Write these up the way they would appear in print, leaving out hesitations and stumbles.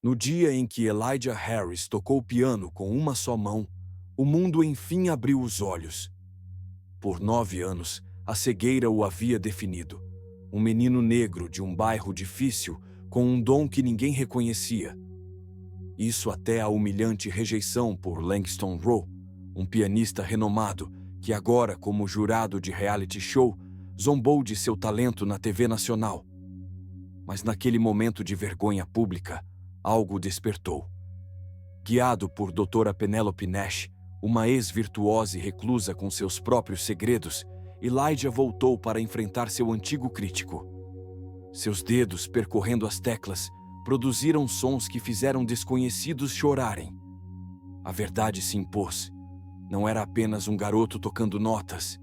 No dia em que Elijah Harris tocou o piano com uma só mão, o mundo enfim abriu os olhos. Por 9 anos, a cegueira o havia definido. Um menino negro de um bairro difícil, com um dom que ninguém reconhecia. Isso até a humilhante rejeição por Langston Rowe, um pianista renomado que agora, como jurado de reality show, zombou de seu talento na TV nacional. Mas naquele momento de vergonha pública, algo despertou. Guiado por Doutora Penelope Nash, uma ex-virtuosa e reclusa com seus próprios segredos, Elijah voltou para enfrentar seu antigo crítico. Seus dedos, percorrendo as teclas, produziram sons que fizeram desconhecidos chorarem. A verdade se impôs. Não era apenas um garoto tocando notas.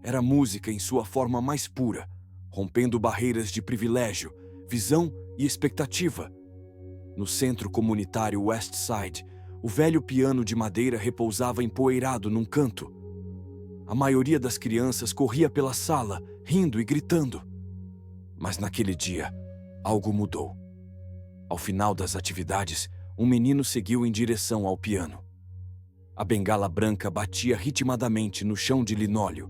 Era música em sua forma mais pura, rompendo barreiras de privilégio, visão e expectativa. No centro comunitário West Side, o velho piano de madeira repousava empoeirado num canto. A maioria das crianças corria pela sala, rindo e gritando. Mas naquele dia, algo mudou. Ao final das atividades, um menino seguiu em direção ao piano. A bengala branca batia ritmadamente no chão de linóleo.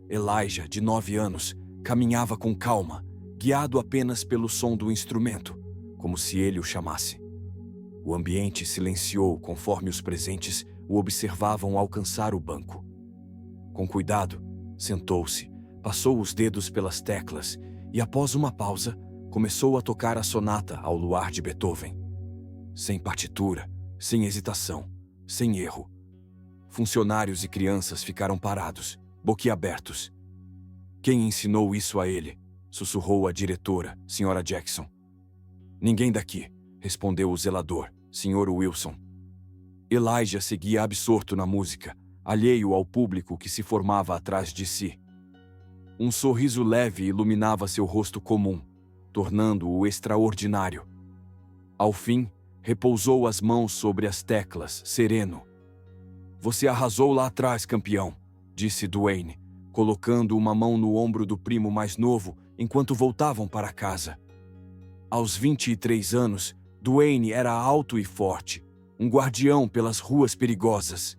Elijah, de 9 anos, caminhava com calma, guiado apenas pelo som do instrumento, como se ele o chamasse. O ambiente silenciou conforme os presentes o observavam alcançar o banco. Com cuidado, sentou-se, passou os dedos pelas teclas e, após uma pausa, começou a tocar a sonata ao luar de Beethoven. Sem partitura, sem hesitação, sem erro. Funcionários e crianças ficaram parados, boquiabertos. Quem ensinou isso a ele? Sussurrou a diretora, Sra. Jackson. Ninguém daqui, respondeu o zelador, Sr. Wilson. Elijah seguia absorto na música, alheio ao público que se formava atrás de si. Um sorriso leve iluminava seu rosto comum, tornando-o extraordinário. Ao fim, repousou as mãos sobre as teclas, sereno. Você arrasou lá atrás, campeão, disse Duane, colocando uma mão no ombro do primo mais novo enquanto voltavam para casa. Aos 23 anos, Duane era alto e forte, um guardião pelas ruas perigosas.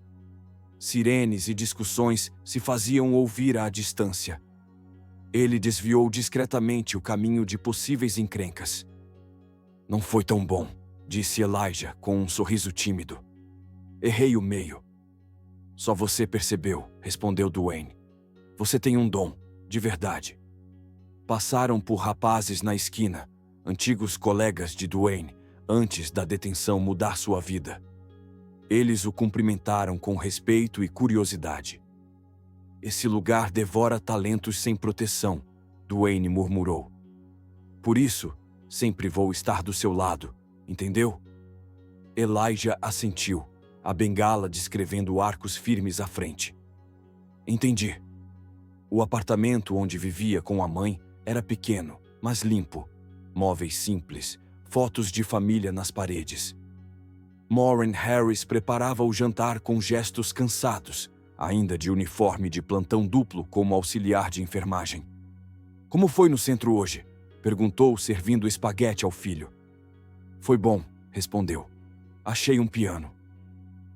Sirenes e discussões se faziam ouvir à distância. Ele desviou discretamente o caminho de possíveis encrencas. Não foi tão bom, disse Elijah com um sorriso tímido. Errei o meio. Só você percebeu, respondeu Duane. Você tem um dom, de verdade. Passaram por rapazes na esquina, antigos colegas de Duane, antes da detenção mudar sua vida. Eles o cumprimentaram com respeito e curiosidade. Esse lugar devora talentos sem proteção, Duane murmurou. Por isso, sempre vou estar do seu lado, entendeu? Elijah assentiu, a bengala descrevendo arcos firmes à frente. Entendi. O apartamento onde vivia com a mãe era pequeno, mas limpo. Móveis simples, fotos de família nas paredes. Maureen Harris preparava o jantar com gestos cansados, ainda de uniforme de plantão duplo como auxiliar de enfermagem. Como foi no centro hoje? Perguntou, servindo espaguete ao filho. Foi bom, respondeu. Achei um piano.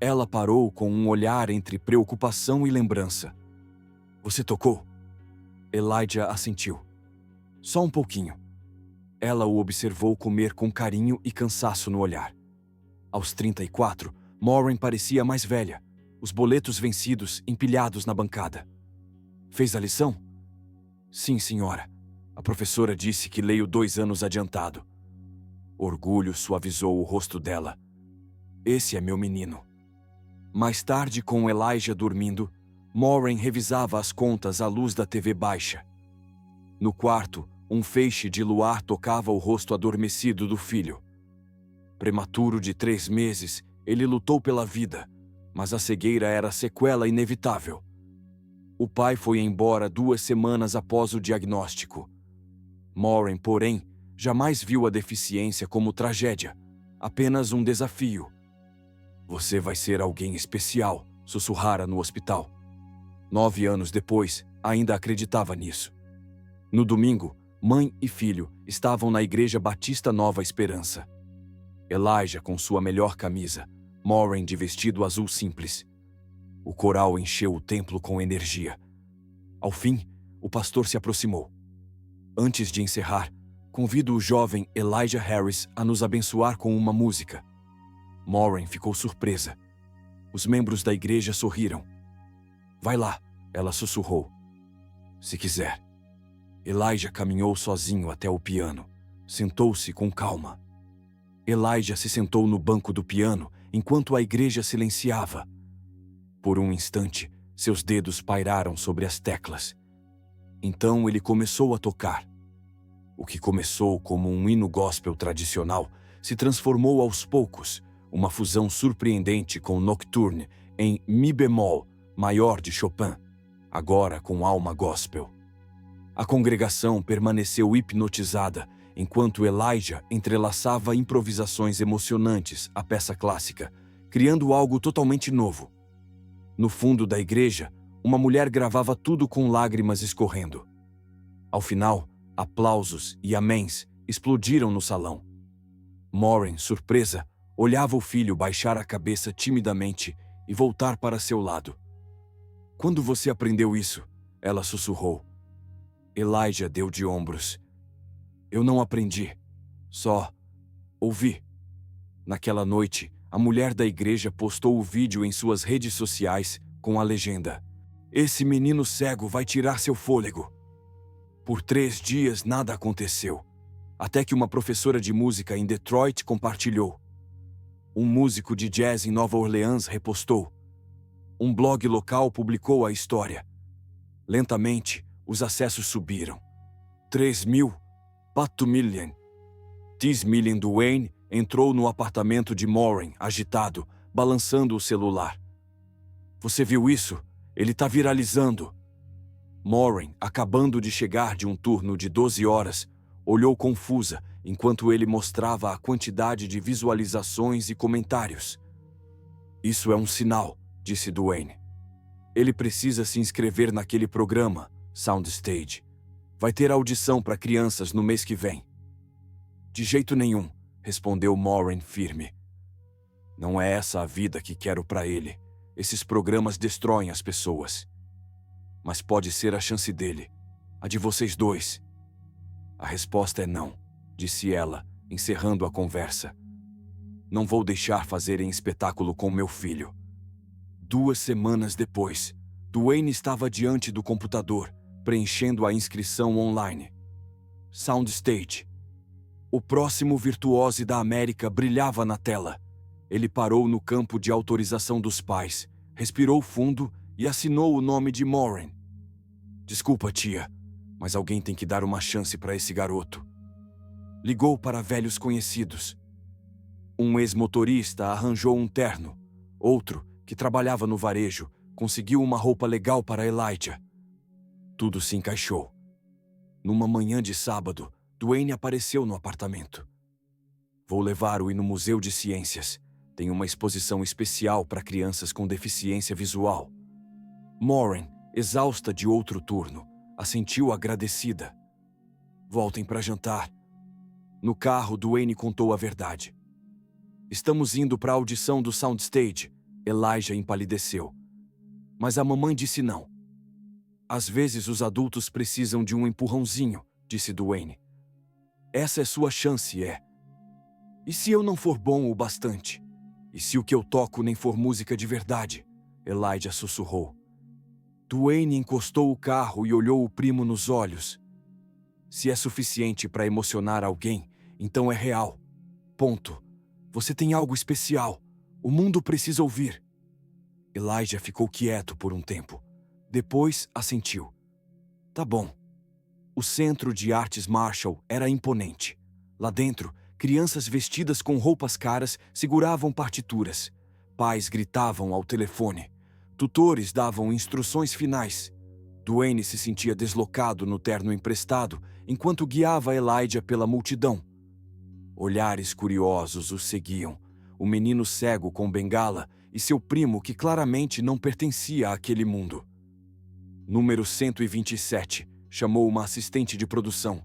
Ela parou com um olhar entre preocupação e lembrança. Você tocou? Elijah assentiu. Só um pouquinho. Ela o observou comer com carinho e cansaço no olhar. Aos 34, Maureen parecia mais velha, os boletos vencidos empilhados na bancada. Fez a lição? Sim, senhora. A professora disse que leio 2 anos adiantado. Orgulho suavizou o rosto dela. Esse é meu menino. Mais tarde, com Elijah dormindo, Maureen revisava as contas à luz da TV baixa. No quarto, um feixe de luar tocava o rosto adormecido do filho. Prematuro de 3 meses, ele lutou pela vida, mas a cegueira era sequela inevitável. O pai foi embora 2 semanas após o diagnóstico. Maureen, porém, jamais viu a deficiência como tragédia, apenas um desafio. Você vai ser alguém especial, sussurrara no hospital. 9 anos depois, ainda acreditava nisso. No domingo, mãe e filho estavam na Igreja Batista Nova Esperança. Elijah com sua melhor camisa, Maureen de vestido azul simples. O coral encheu o templo com energia. Ao fim, o pastor se aproximou. Antes de encerrar, convido o jovem Elijah Harris a nos abençoar com uma música. Maureen ficou surpresa. Os membros da igreja sorriram. Vai lá, ela sussurrou. Se quiser. Elijah caminhou sozinho até o piano. Sentou-se com calma. Elijah se sentou no banco do piano enquanto a igreja silenciava. Por um instante, seus dedos pairaram sobre as teclas. Então ele começou a tocar. O que começou como um hino gospel tradicional se transformou aos poucos, uma fusão surpreendente com Nocturne em Mi bemol maior de Chopin, agora com alma gospel. A congregação permaneceu hipnotizada enquanto Elijah entrelaçava improvisações emocionantes à peça clássica, criando algo totalmente novo. No fundo da igreja, uma mulher gravava tudo com lágrimas escorrendo. Ao final, aplausos e améns explodiram no salão. Maureen, surpresa, olhava o filho baixar a cabeça timidamente e voltar para seu lado. Quando você aprendeu isso? Ela sussurrou. Elijah deu de ombros. Eu não aprendi, só ouvi. Naquela noite, a mulher da igreja postou o vídeo em suas redes sociais com a legenda: Esse menino cego vai tirar seu fôlego. Por 3 dias nada aconteceu, até que uma professora de música em Detroit compartilhou. Um músico de jazz em Nova Orleans repostou. Um blog local publicou a história. Lentamente, os acessos subiram. 3.000, 4 million. 10 million. Duane entrou no apartamento de Maureen, agitado, balançando o celular. Você viu isso? Ele tá viralizando. Maureen, acabando de chegar de um turno de 12 horas, olhou confusa enquanto ele mostrava a quantidade de visualizações e comentários. Isso é um sinal, disse Duane. Ele precisa se inscrever naquele programa, Soundstage. Vai ter audição para crianças no mês que vem. De jeito nenhum, respondeu Maureen firme. Não é essa a vida que quero para ele. Esses programas destroem as pessoas. Mas pode ser a chance dele, a de vocês dois. A resposta é não, disse ela, encerrando a conversa. Não vou deixar fazerem espetáculo com meu filho. 2 semanas depois, Duane estava diante do computador, preenchendo a inscrição online. Soundstage. O próximo virtuose da América brilhava na tela. Ele parou no campo de autorização dos pais, respirou fundo e assinou o nome de Maureen. Desculpa, tia, mas alguém tem que dar uma chance para esse garoto. Ligou para velhos conhecidos. Um ex-motorista arranjou um terno. Outro, que trabalhava no varejo, conseguiu uma roupa legal para Elijah. Tudo se encaixou. Numa manhã de sábado, Duane apareceu no apartamento. Vou levar-o no Museu de Ciências. Tem uma exposição especial para crianças com deficiência visual. Maureen, exausta de outro turno, assentiu agradecida. Voltem para jantar. No carro, Duane contou a verdade. Estamos indo para a audição do Soundstage. Elijah empalideceu. Mas a mamãe disse não. Às vezes os adultos precisam de um empurrãozinho, disse Duane. Essa é sua chance, é. E se eu não for bom o bastante? E se o que eu toco nem for música de verdade? Elijah sussurrou. Duane encostou o carro e olhou o primo nos olhos. Se é suficiente para emocionar alguém, então é real. Ponto. Você tem algo especial. O mundo precisa ouvir. Elijah ficou quieto por um tempo. Depois assentiu. Tá bom. O Centro de Artes Marshall era imponente. Lá dentro, crianças vestidas com roupas caras seguravam partituras. Pais gritavam ao telefone. Tutores davam instruções finais. Duane se sentia deslocado no terno emprestado enquanto guiava Elijah pela multidão. Olhares curiosos o seguiam. O menino cego com bengala e seu primo que claramente não pertencia àquele mundo. Número 127, chamou uma assistente de produção.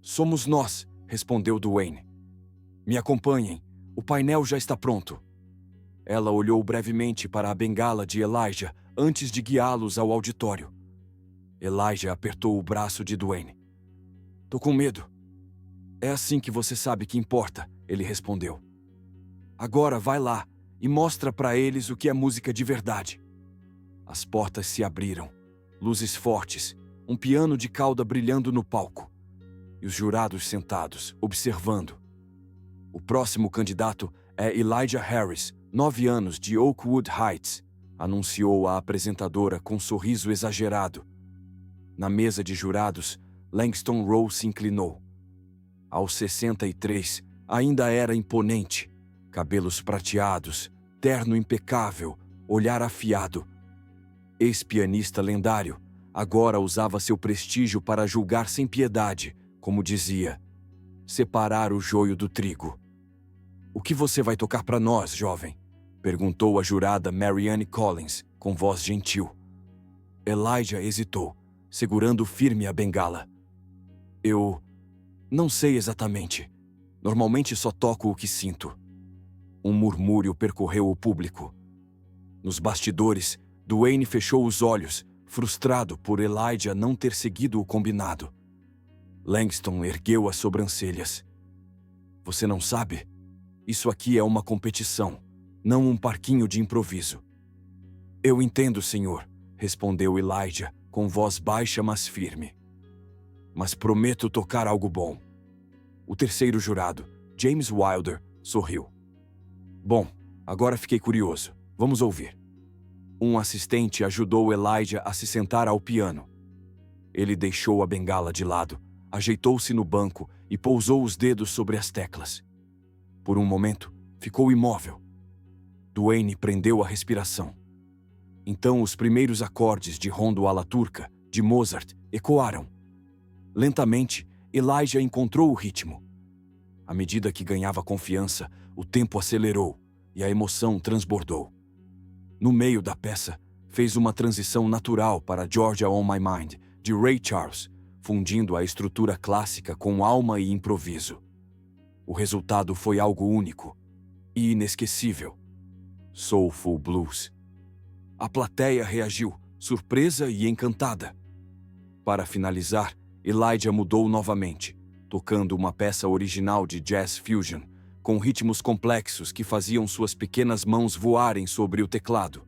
Somos nós, respondeu Duane. Me acompanhem, O painel já está pronto. Ela olhou brevemente para a bengala de Elijah antes de guiá-los ao auditório. Elijah apertou o braço de Dwayne. Tô com medo. É assim que você sabe que importa, ele respondeu. Agora vai lá e mostra para eles o que é música de verdade. As portas se abriram, luzes fortes, um piano de cauda brilhando no palco. E os jurados sentados, observando. O próximo candidato é Elijah Harris, 9 anos, de Oakwood Heights, anunciou a apresentadora com um sorriso exagerado. Na mesa de jurados, Langston Rowe se inclinou. Aos 63, ainda era imponente. Cabelos prateados, terno impecável, olhar afiado. Ex-pianista lendário, agora usava seu prestígio para julgar sem piedade, como dizia, separar o joio do trigo. O que você vai tocar para nós, jovem? Perguntou a jurada Marianne Collins, com voz gentil. Elijah hesitou, segurando firme a bengala. Eu não sei exatamente. Normalmente só toco o que sinto. Um murmúrio percorreu o público. Nos bastidores, Dwayne fechou os olhos, frustrado por Elijah não ter seguido o combinado. Langston ergueu as sobrancelhas. Você não sabe? Isso aqui é uma competição, não um parquinho de improviso. Eu entendo, senhor, respondeu Elijah, com voz baixa mas firme. Mas prometo tocar algo bom. O terceiro jurado, James Wilder, sorriu. Bom, agora fiquei curioso. Vamos ouvir. Um assistente ajudou Elijah a se sentar ao piano. Ele deixou a bengala de lado, ajeitou-se no banco e pousou os dedos sobre as teclas. Por um momento, ficou imóvel. Dwayne prendeu a respiração. Então os primeiros acordes de Rondo alla Turca, de Mozart, ecoaram. Lentamente, Elijah encontrou o ritmo. À medida que ganhava confiança, o tempo acelerou e a emoção transbordou. No meio da peça, fez uma transição natural para Georgia on My Mind, de Ray Charles, fundindo a estrutura clássica com alma e improviso. O resultado foi algo único e inesquecível. Soulful Blues. A plateia reagiu, surpresa e encantada. Para finalizar, Elijah mudou novamente, tocando uma peça original de jazz fusion, com ritmos complexos que faziam suas pequenas mãos voarem sobre o teclado.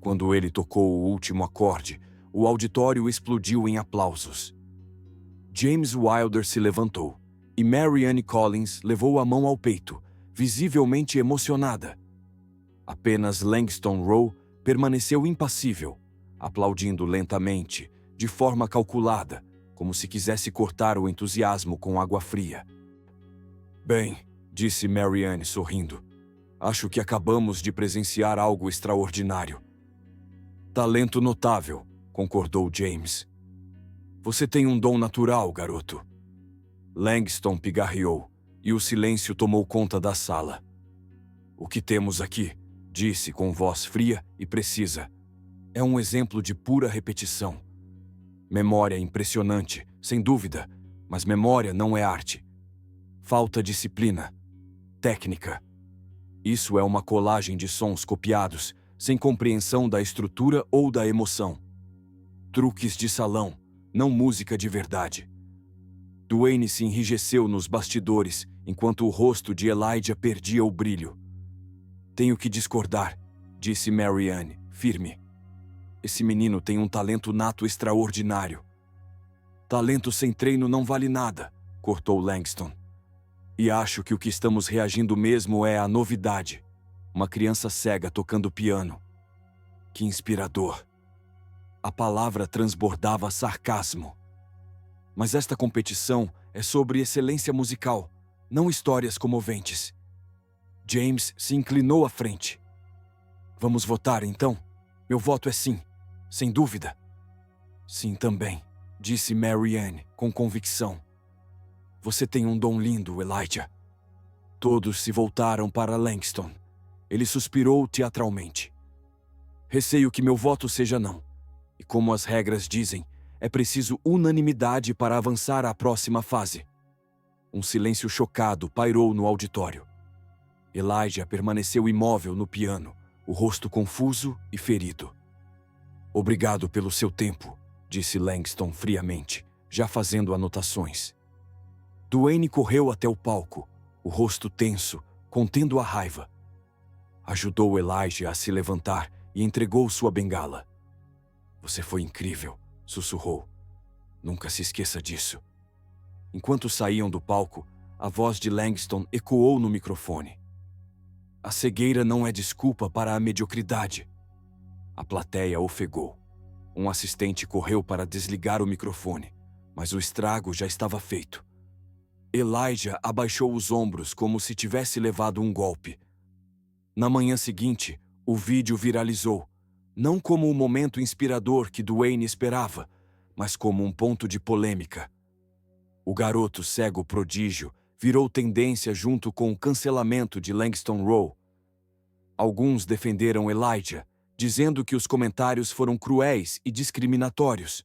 Quando ele tocou o último acorde, o auditório explodiu em aplausos. James Wilder se levantou, e Marianne Collins levou a mão ao peito, visivelmente emocionada. Apenas Langston Rowe permaneceu impassível, aplaudindo lentamente, de forma calculada, como se quisesse cortar o entusiasmo com água fria. Bem, disse Marianne sorrindo, acho que acabamos de presenciar algo extraordinário. Talento notável, concordou James. Você tem um dom natural, garoto. Langston pigarreou, e o silêncio tomou conta da sala. O que temos aqui, disse com voz fria e precisa, é um exemplo de pura repetição. Memória impressionante, sem dúvida, mas memória não é arte. Falta disciplina, técnica. Isso é uma colagem de sons copiados, sem compreensão da estrutura ou da emoção. Truques de salão, não música de verdade. Dwayne se enrijeceu nos bastidores, enquanto o rosto de Elijah perdia o brilho. Tenho que discordar, disse Marianne, firme. Esse menino tem um talento nato extraordinário. Talento sem treino não vale nada, cortou Langston. E acho que o que estamos reagindo mesmo é a novidade. Uma criança cega tocando piano. Que inspirador. A palavra transbordava sarcasmo. Mas esta competição é sobre excelência musical, não histórias comoventes. James se inclinou à frente. Vamos votar, então? Meu voto é sim, sem dúvida. Sim, também, disse Marianne, com convicção. Você tem um dom lindo, Elijah. Todos se voltaram para Langston. Ele suspirou teatralmente. Receio que meu voto seja não. E como as regras dizem, é preciso unanimidade para avançar à próxima fase. Um silêncio chocado pairou no auditório. Elijah permaneceu imóvel no piano, o rosto confuso e ferido. Obrigado pelo seu tempo, disse Langston friamente, já fazendo anotações. Duane correu até o palco, o rosto tenso, contendo a raiva. Ajudou Elijah a se levantar e entregou sua bengala. Você foi incrível, sussurrou. Nunca se esqueça disso. Enquanto saíam do palco, a voz de Langston ecoou no microfone. A cegueira não é desculpa para a mediocridade. A plateia ofegou. Um assistente correu para desligar o microfone, mas o estrago já estava feito. Elijah abaixou os ombros como se tivesse levado um golpe. Na manhã seguinte, o vídeo viralizou, não como o momento inspirador que Duane esperava, mas como um ponto de polêmica. O garoto cego prodígio virou tendência junto com o cancelamento de Langston Rowe. Alguns defenderam Elijah, dizendo que os comentários foram cruéis e discriminatórios.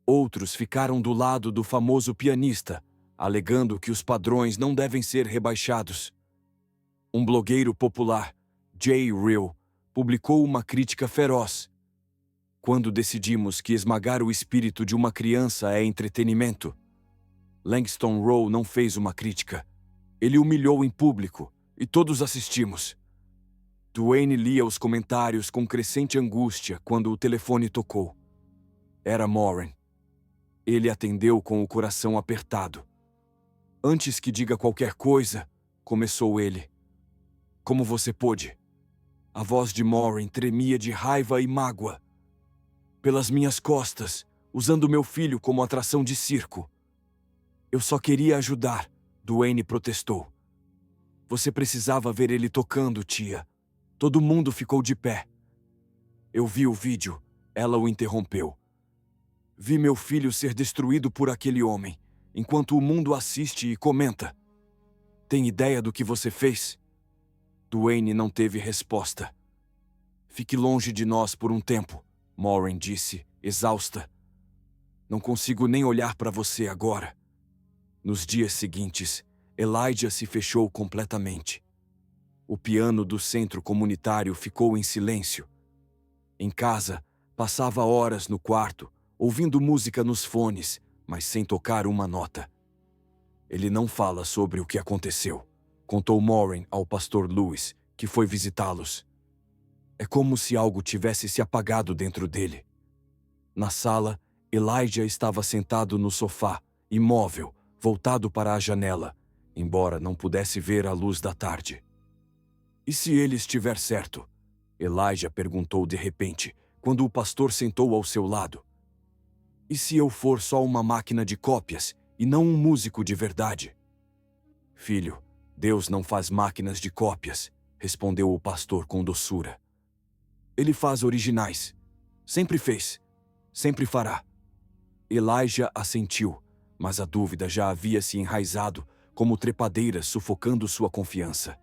Outros ficaram do lado do famoso pianista, alegando que os padrões não devem ser rebaixados. Um blogueiro popular, Jay Real, publicou uma crítica feroz. Quando decidimos que esmagar o espírito de uma criança é entretenimento, Langston Rowe não fez uma crítica. Ele humilhou em público, e todos assistimos. Duane lia os comentários com crescente angústia quando o telefone tocou. Era Moran. Ele atendeu com o coração apertado. Antes que diga qualquer coisa, começou ele. Como você pôde? A voz de Moran tremia de raiva e mágoa. Pelas minhas costas, usando meu filho como atração de circo. Eu só queria ajudar, Duane protestou. Você precisava ver ele tocando, tia. Todo mundo ficou de pé. Eu vi o vídeo, ela o interrompeu. Vi meu filho ser destruído por aquele homem, enquanto o mundo assiste e comenta. Tem ideia do que você fez? Duane não teve resposta. Fique longe de nós por um tempo, Moran disse, exausta. Não consigo nem olhar para você agora. Nos dias seguintes, Elijah se fechou completamente. O piano do centro comunitário ficou em silêncio. Em casa, passava horas no quarto, ouvindo música nos fones, mas sem tocar uma nota. Ele não fala sobre o que aconteceu, contou Moran ao pastor Lewis, que foi visitá-los. É como se algo tivesse se apagado dentro dele. Na sala, Elijah estava sentado no sofá, imóvel, voltado para a janela, embora não pudesse ver a luz da tarde. E se ele estiver certo? Elijah perguntou de repente, quando o pastor sentou ao seu lado. E se eu for só uma máquina de cópias e não um músico de verdade? Filho, Deus não faz máquinas de cópias, respondeu o pastor com doçura. Ele faz originais. Sempre fez. Sempre fará. Elijah assentiu, mas a dúvida já havia se enraizado, como trepadeiras sufocando sua confiança.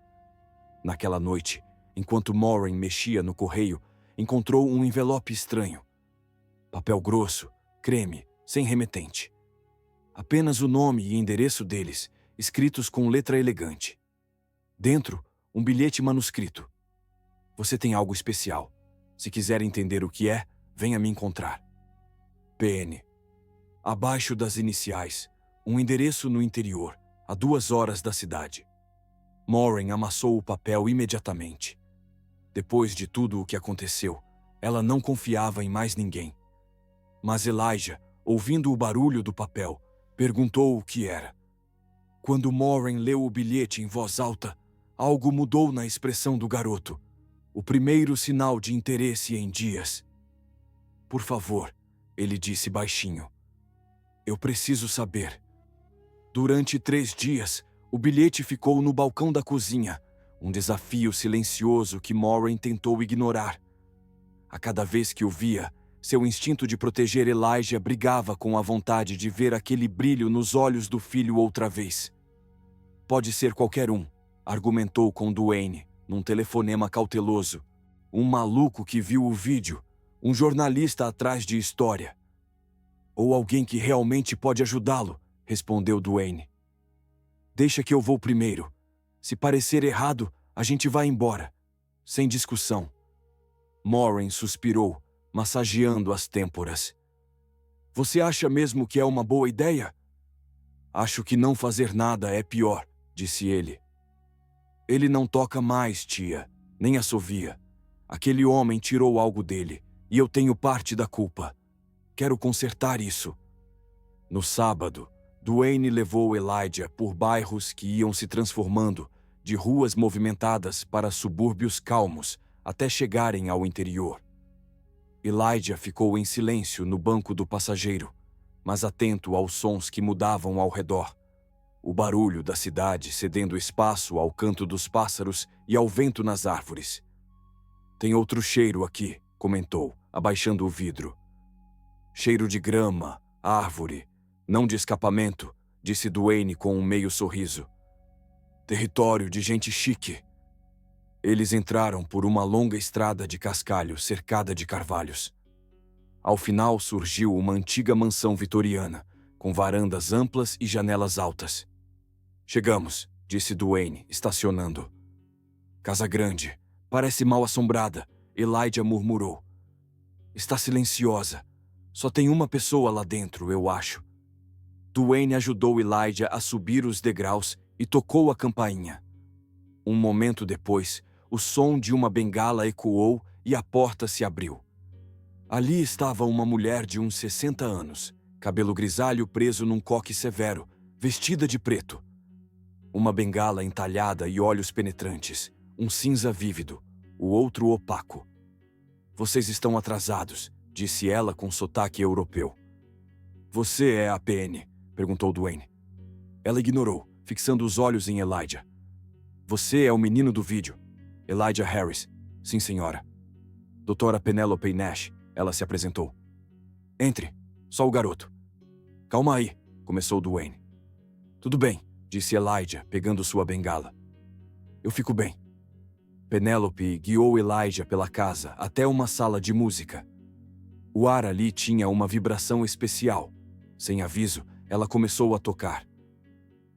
Naquela noite, enquanto Moran mexia no correio, encontrou um envelope estranho. Papel grosso, creme, sem remetente. Apenas o nome e endereço deles, escritos com letra elegante. Dentro, um bilhete manuscrito. Você tem algo especial. Se quiser entender o que é, venha me encontrar. PN. Abaixo das iniciais, um endereço no interior, a 2 horas da cidade. Moran amassou o papel imediatamente. Depois de tudo o que aconteceu, ela não confiava em mais ninguém. Mas Elijah, ouvindo o barulho do papel, perguntou o que era. Quando Moran leu o bilhete em voz alta, algo mudou na expressão do garoto. O primeiro sinal de interesse em dias. Por favor, ele disse baixinho. Eu preciso saber. Durante 3 dias, o bilhete ficou no balcão da cozinha, um desafio silencioso que Moran tentou ignorar. A cada vez que o via, seu instinto de proteger Elijah brigava com a vontade de ver aquele brilho nos olhos do filho outra vez. Pode ser qualquer um, argumentou com Duane, num telefonema cauteloso. Um maluco que viu o vídeo, um jornalista atrás de história. Ou alguém que realmente pode ajudá-lo, respondeu Duane. Deixa que eu vou primeiro. Se parecer errado, a gente vai embora. Sem discussão. Moiraine suspirou, massageando as têmporas. Você acha mesmo que é uma boa ideia? Acho que não fazer nada é pior, disse ele. Ele não toca mais, tia, nem assovia. Aquele homem tirou algo dele, e eu tenho parte da culpa. Quero consertar isso. No sábado, Dwayne levou Elijah por bairros que iam se transformando de ruas movimentadas para subúrbios calmos até chegarem ao interior. Elijah ficou em silêncio no banco do passageiro, mas atento aos sons que mudavam ao redor. O barulho da cidade cedendo espaço ao canto dos pássaros e ao vento nas árvores. Tem outro cheiro aqui, comentou, abaixando o vidro. Cheiro de grama, árvore, não de escapamento, disse Dwayne com um meio sorriso. Território de gente chique. Eles entraram por uma longa estrada de cascalho cercada de carvalhos. Ao final surgiu uma antiga mansão vitoriana, com varandas amplas e janelas altas. Chegamos, disse Dwayne, estacionando. Casa grande, parece mal assombrada, Elijah murmurou. Está silenciosa. Só tem uma pessoa lá dentro, eu acho. Dwayne ajudou Elijah a subir os degraus e tocou a campainha. Um momento depois, o som de uma bengala ecoou e a porta se abriu. Ali estava uma mulher de uns 60 anos, cabelo grisalho preso num coque severo, vestida de preto. Uma bengala entalhada e olhos penetrantes, um cinza vívido, o outro opaco. Vocês estão atrasados, disse ela com sotaque europeu. Você é a PN? Perguntou Dwayne. Ela ignorou, fixando os olhos em Elijah. Você é o menino do vídeo. Elijah Harris. Sim, senhora. Doutora Penelope Nash, ela se apresentou. Entre, só o garoto. Calma aí, começou Dwayne. Tudo bem, disse Elijah, pegando sua bengala. Eu fico bem. Penelope guiou Elijah pela casa até uma sala de música. O ar ali tinha uma vibração especial. Sem aviso, ela começou a tocar.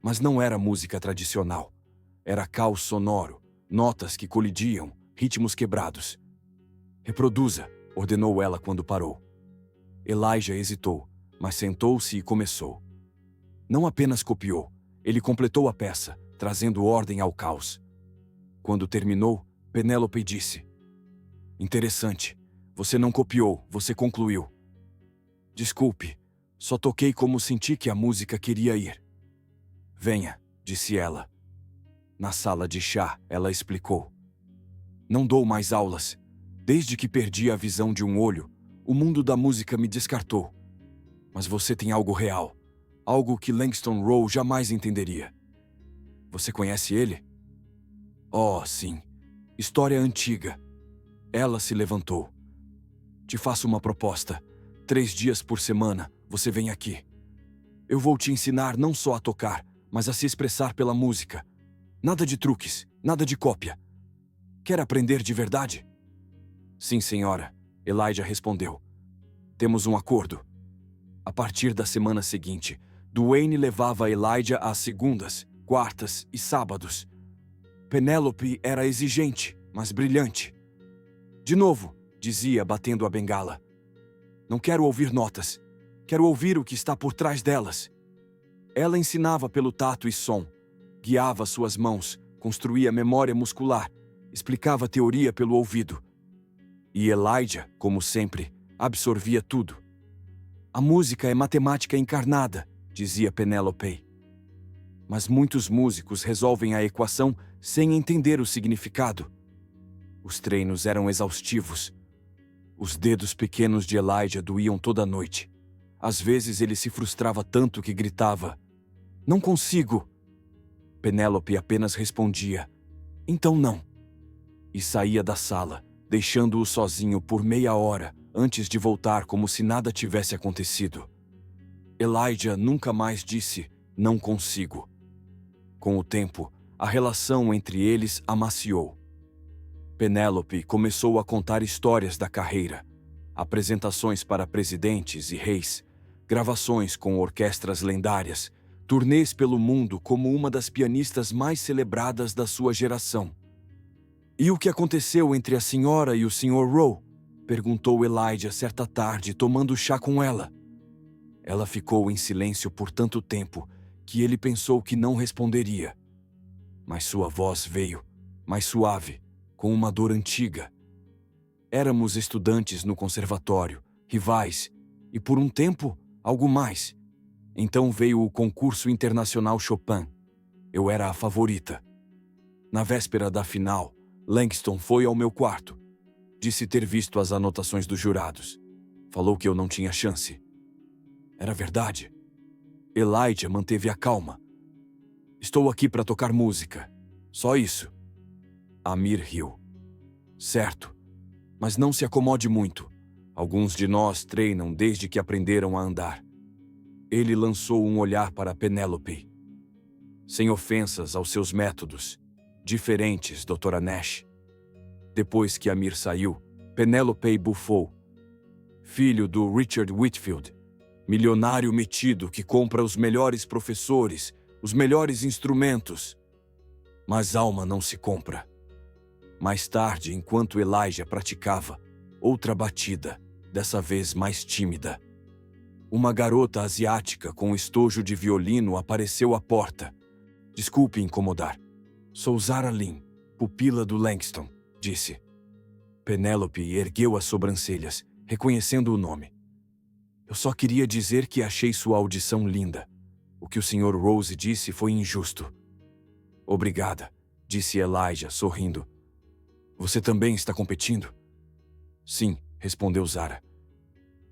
Mas não era música tradicional. Era caos sonoro, notas que colidiam, ritmos quebrados. Reproduza, ordenou ela quando parou. Elijah hesitou, mas sentou-se e começou. Não apenas copiou, ele completou a peça, trazendo ordem ao caos. Quando terminou, Penelope disse: Interessante, você não copiou, você concluiu. Desculpe, só toquei como senti que a música queria ir. Venha, disse ela. Na sala de chá, ela explicou. Não dou mais aulas. Desde que perdi a visão de um olho, o mundo da música me descartou. Mas você tem algo real, algo que Langston Rowe jamais entenderia. Você conhece ele? Oh, sim. História antiga. Ela se levantou. Te faço uma proposta. 3 dias por semana, você vem aqui. Eu vou te ensinar não só a tocar, mas a se expressar pela música. Nada de truques, nada de cópia. Quer aprender de verdade? Sim, senhora, Elijah respondeu. Temos um acordo. A partir da semana seguinte, Dwayne levava Elijah às segundas, quartas e sábados. Penelope era exigente, mas brilhante. De novo, dizia, batendo a bengala. Não quero ouvir notas. Quero ouvir o que está por trás delas. Ela ensinava pelo tato e som. Guiava suas mãos, construía memória muscular, explicava teoria pelo ouvido. E Elijah, como sempre, absorvia tudo. A música é matemática encarnada, dizia Penelope. Mas muitos músicos resolvem a equação sem entender o significado. Os treinos eram exaustivos. Os dedos pequenos de Elijah doíam toda a noite. Às vezes ele se frustrava tanto que gritava: Não consigo! Penelope apenas respondia: Então não. E saía da sala, deixando-o sozinho por meia hora, antes de voltar como se nada tivesse acontecido. Elijah nunca mais disse: Não consigo. Com o tempo, a relação entre eles amaciou. Penelope começou a contar histórias da carreira, apresentações para presidentes e reis, gravações com orquestras lendárias, turnês pelo mundo como uma das pianistas mais celebradas da sua geração. E o que aconteceu entre a senhora e o Sr. Rowe? Perguntou Elijah certa tarde, tomando chá com ela. Ela ficou em silêncio por tanto tempo que ele pensou que não responderia. Mas sua voz veio, mais suave, com uma dor antiga. Éramos estudantes no conservatório, rivais, e por um tempo, algo mais. Então veio o concurso internacional Chopin. Eu era a favorita. Na véspera da final, Langston foi ao meu quarto. Disse ter visto as anotações dos jurados. Falou que eu não tinha chance. Era verdade. Elijah manteve a calma. Estou aqui para tocar música. Só isso. Amir riu. Certo. Mas não se acomode muito. Alguns de nós treinam desde que aprenderam a andar. Ele lançou um olhar para Penélope. Sem ofensas aos seus métodos. Diferentes, Dra. Nash. Depois que Amir saiu, Penélope bufou. Filho do Richard Whitfield. Milionário metido que compra os melhores professores, os melhores instrumentos. Mas alma não se compra. Mais tarde, enquanto Elijah praticava, outra batida, dessa vez mais tímida. Uma garota asiática com estojo de violino apareceu à porta. Desculpe incomodar. Sou Zara Lynn, pupila do Langston, disse. Penélope ergueu as sobrancelhas, reconhecendo o nome. Eu só queria dizer que achei sua audição linda. O que o Sr. Rose disse foi injusto. Obrigada, disse Elijah, sorrindo. Você também está competindo? Sim, respondeu Zara.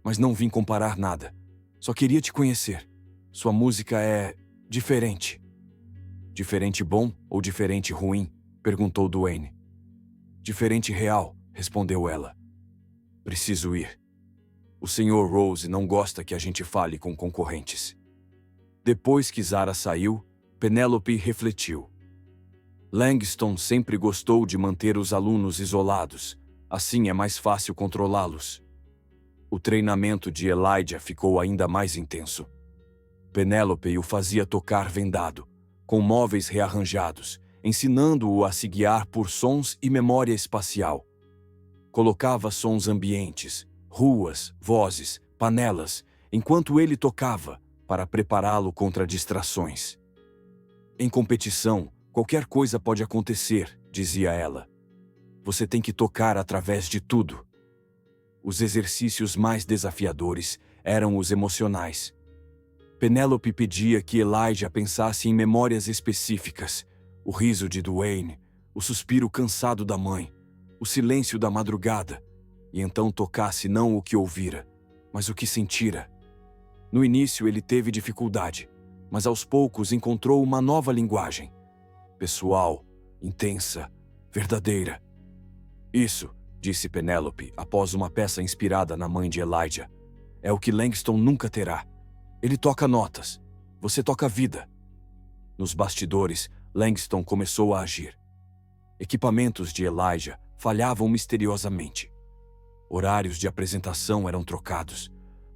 Mas não vim comparar nada. Só queria te conhecer. Sua música é diferente. Diferente bom ou diferente ruim? Perguntou Duane. Diferente real, respondeu ela. Preciso ir. O Sr. Rose não gosta que a gente fale com concorrentes. Depois que Zara saiu, Penélope refletiu. Langston sempre gostou de manter os alunos isolados, assim é mais fácil controlá-los. O treinamento de Elijah ficou ainda mais intenso. Penélope o fazia tocar vendado, com móveis rearranjados, ensinando-o a se guiar por sons e memória espacial. Colocava sons ambientes, ruas, vozes, panelas, enquanto ele tocava, para prepará-lo contra distrações. Em competição, qualquer coisa pode acontecer, dizia ela. Você tem que tocar através de tudo. Os exercícios mais desafiadores eram os emocionais. Penélope pedia que Elijah pensasse em memórias específicas, o riso de Duane, o suspiro cansado da mãe, o silêncio da madrugada, e então tocasse não o que ouvira, mas o que sentira. No início ele teve dificuldade, mas aos poucos encontrou uma nova linguagem. Pessoal, intensa, verdadeira. Isso, disse Penélope após uma peça inspirada na mãe de Elijah, é o que Langston nunca terá. Ele toca notas, você toca vida. Nos bastidores, Langston começou a agir. Equipamentos de Elijah falhavam misteriosamente. Horários de apresentação eram trocados.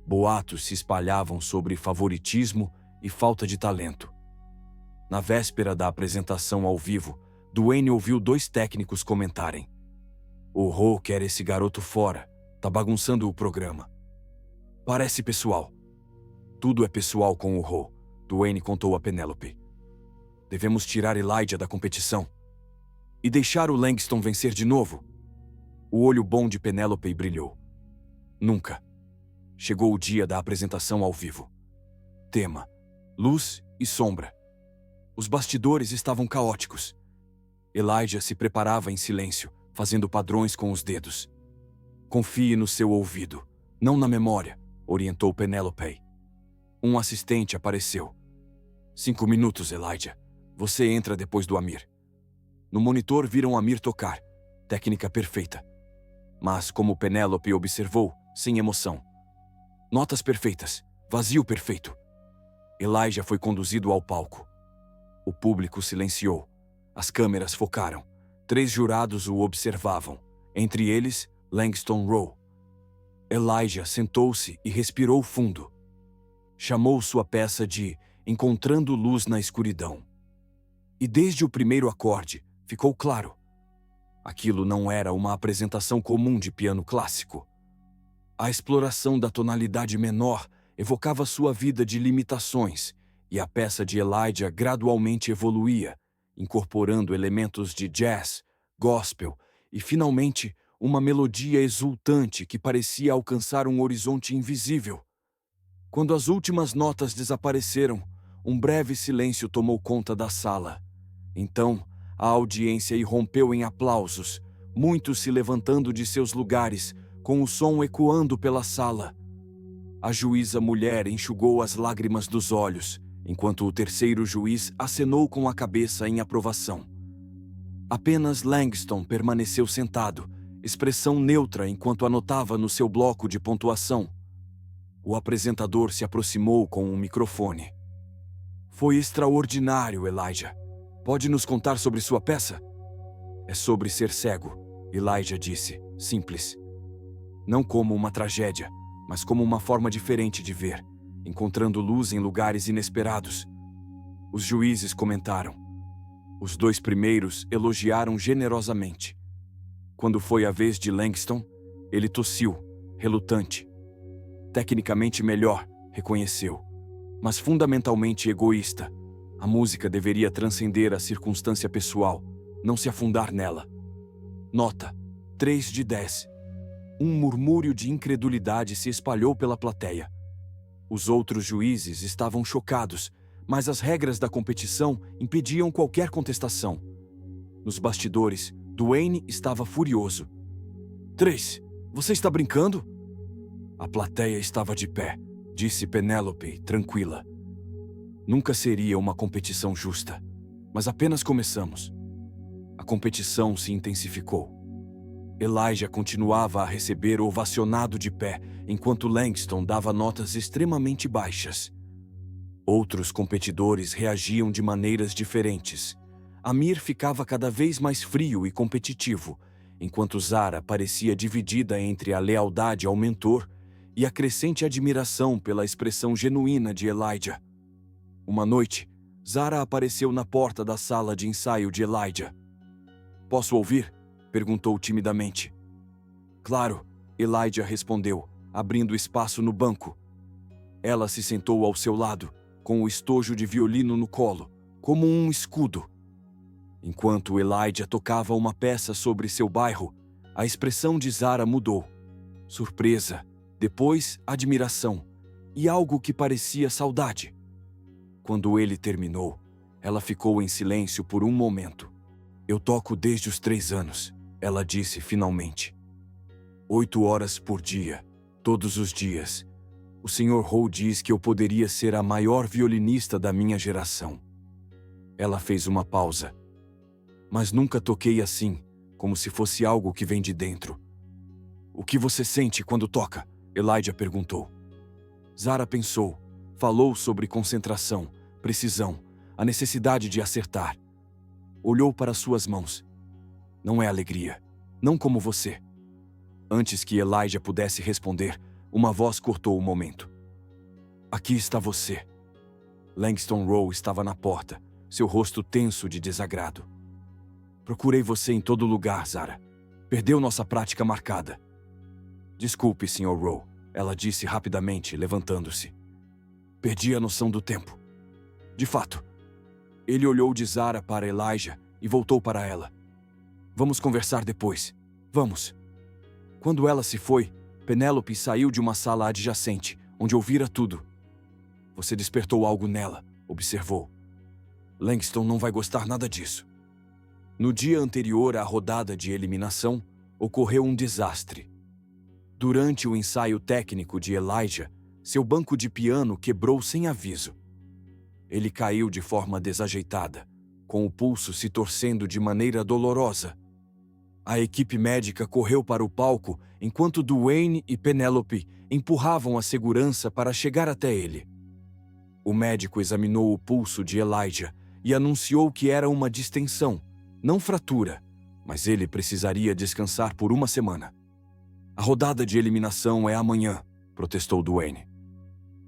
Boatos se espalhavam sobre favoritismo e falta de talento. Na véspera da apresentação ao vivo, Duane ouviu dois técnicos comentarem. O Rowe quer esse garoto fora, tá bagunçando o programa. Parece pessoal. Tudo é pessoal com o Rowe, Duane contou a Penélope. Devemos tirar Elijah da competição. E deixar o Langston vencer de novo? O olho bom de Penélope brilhou. Nunca. Chegou o dia da apresentação ao vivo. Tema: luz e sombra. Os bastidores estavam caóticos. Elijah se preparava em silêncio, fazendo padrões com os dedos. Confie no seu ouvido, não na memória, orientou Penélope. Um assistente apareceu. 5 minutos, Elijah. Você entra depois do Amir. No monitor viram Amir tocar. Técnica perfeita. Mas, como Penélope observou, sem emoção. Notas perfeitas. Vazio perfeito. Elijah foi conduzido ao palco. O público silenciou. As câmeras focaram. 3 jurados o observavam. Entre eles, Langston Rowe. Elijah sentou-se e respirou fundo. Chamou sua peça de encontrando luz na escuridão. E desde o primeiro acorde, ficou claro. Aquilo não era uma apresentação comum de piano clássico. A exploração da tonalidade menor evocava sua vida de limitações, e a peça de Elijah gradualmente evoluía, incorporando elementos de jazz, gospel e, finalmente, uma melodia exultante que parecia alcançar um horizonte invisível. Quando as últimas notas desapareceram, um breve silêncio tomou conta da sala. Então, a audiência irrompeu em aplausos, muitos se levantando de seus lugares, com o som ecoando pela sala. A juíza mulher enxugou as lágrimas dos olhos, enquanto o terceiro juiz acenou com a cabeça em aprovação. Apenas Langston permaneceu sentado, expressão neutra enquanto anotava no seu bloco de pontuação. O apresentador se aproximou com um microfone. Foi extraordinário, Elijah. Pode nos contar sobre sua peça? É sobre ser cego, Elijah disse, simples. Não como uma tragédia, mas como uma forma diferente de ver, encontrando luz em lugares inesperados. Os juízes comentaram. Os dois primeiros elogiaram generosamente. Quando foi a vez de Langston, ele tossiu, relutante. Tecnicamente melhor, reconheceu, mas fundamentalmente egoísta. A música deveria transcender a circunstância pessoal, não se afundar nela. Nota: 3 de 10. Um murmúrio de incredulidade se espalhou pela plateia. Os outros juízes estavam chocados, mas as regras da competição impediam qualquer contestação. Nos bastidores, Duane estava furioso. 3, você está brincando? A plateia estava de pé, disse Penélope, tranquila. Nunca seria uma competição justa, mas apenas começamos. A competição se intensificou. Elijah continuava a receber ovacionado de pé, enquanto Langston dava notas extremamente baixas. Outros competidores reagiam de maneiras diferentes. Amir ficava cada vez mais frio e competitivo, enquanto Zara parecia dividida entre a lealdade ao mentor e a crescente admiração pela expressão genuína de Elijah. Uma noite, Zara apareceu na porta da sala de ensaio de Elijah. "Posso ouvir?" perguntou timidamente. "Claro", Elijah respondeu, abrindo espaço no banco. Ela se sentou ao seu lado, com o estojo de violino no colo, como um escudo. Enquanto Elijah tocava uma peça sobre seu bairro, a expressão de Zara mudou. Surpresa, depois admiração, e algo que parecia saudade. Quando ele terminou, ela ficou em silêncio por um momento. "Eu toco desde os 3 anos", ela disse finalmente. 8 horas por dia, todos os dias. O Sr. Ho diz que eu poderia ser a maior violinista da minha geração. Ela fez uma pausa. "Mas nunca toquei assim, como se fosse algo que vem de dentro." "O que você sente quando toca?" Elijah perguntou. Zara pensou, falou sobre concentração, precisão, a necessidade de acertar. Olhou para suas mãos. "Não é alegria, não como você." Antes que Elijah pudesse responder, uma voz cortou o momento. "Aqui está você." Langston Rowe estava na porta, seu rosto tenso de desagrado. "Procurei você em todo lugar, Zara. Perdeu nossa prática marcada." "Desculpe, Sr. Rowe", ela disse rapidamente, levantando-se. "Perdi a noção do tempo." "De fato." Ele olhou de Zara para Elijah e voltou para ela. "Vamos conversar depois. Vamos." Quando ela se foi, Penélope saiu de uma sala adjacente, onde ouvira tudo. "Você despertou algo nela", observou. "Langston não vai gostar nada disso." No dia anterior à rodada de eliminação, ocorreu um desastre. Durante o ensaio técnico de Elijah, seu banco de piano quebrou sem aviso. Ele caiu de forma desajeitada, com o pulso se torcendo de maneira dolorosa. A equipe médica correu para o palco enquanto Duane e Penélope empurravam a segurança para chegar até ele. O médico examinou o pulso de Elijah e anunciou que era uma distensão, não fratura, mas ele precisaria descansar por uma semana. "A rodada de eliminação é amanhã", protestou Duane.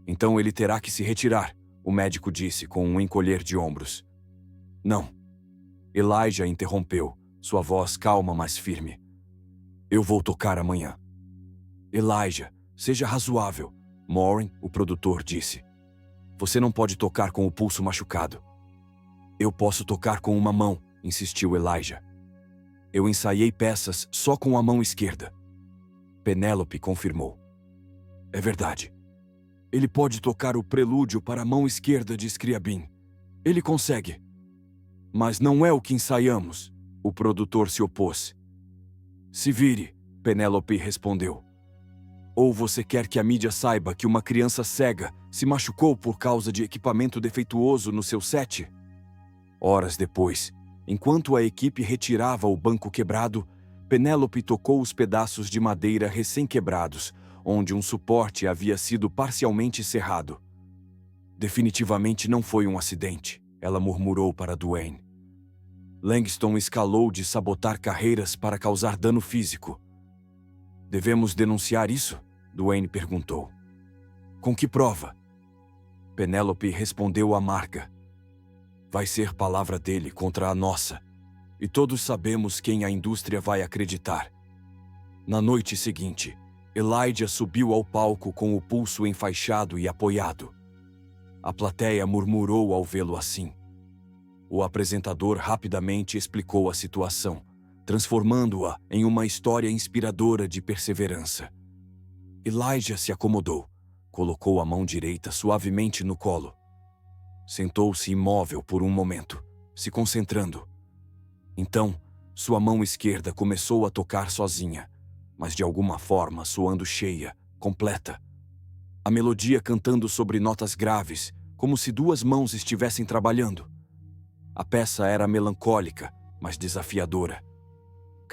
"Então ele terá que se retirar", o médico disse com um encolher de ombros. Não. Elijah interrompeu, sua voz calma, mas firme. Eu vou tocar amanhã. Elijah, seja razoável, Maureen, o produtor, disse. Você não pode tocar com o pulso machucado. Eu posso tocar com uma mão, insistiu Elijah. Eu ensaiei peças só com a mão esquerda. Penélope confirmou. É verdade. Ele pode tocar o prelúdio para a mão esquerda de Scriabin. Ele consegue. Mas não é o que ensaiamos, o produtor se opôs. Se vire, Penélope respondeu. Ou você quer que a mídia saiba que uma criança cega se machucou por causa de equipamento defeituoso no seu set? Horas depois, enquanto a equipe retirava o banco quebrado, Penélope tocou os pedaços de madeira recém-quebrados, onde um suporte havia sido parcialmente serrado. Definitivamente não foi um acidente, ela murmurou para Duane. Langston escalou de sabotar carreiras para causar dano físico. Devemos denunciar isso? Duane perguntou. Com que prova? Penélope respondeu amarga. Vai ser palavra dele contra a nossa, e todos sabemos quem a indústria vai acreditar. Na noite seguinte, Elijah subiu ao palco com o pulso enfaixado e apoiado. A plateia murmurou ao vê-lo assim. O apresentador rapidamente explicou a situação, transformando-a em uma história inspiradora de perseverança. Elijah se acomodou, colocou a mão direita suavemente no colo. Sentou-se imóvel por um momento, se concentrando. Então, sua mão esquerda começou a tocar sozinha, mas de alguma forma soando cheia, completa. A melodia cantando sobre notas graves, como se duas mãos estivessem trabalhando. A peça era melancólica, mas desafiadora.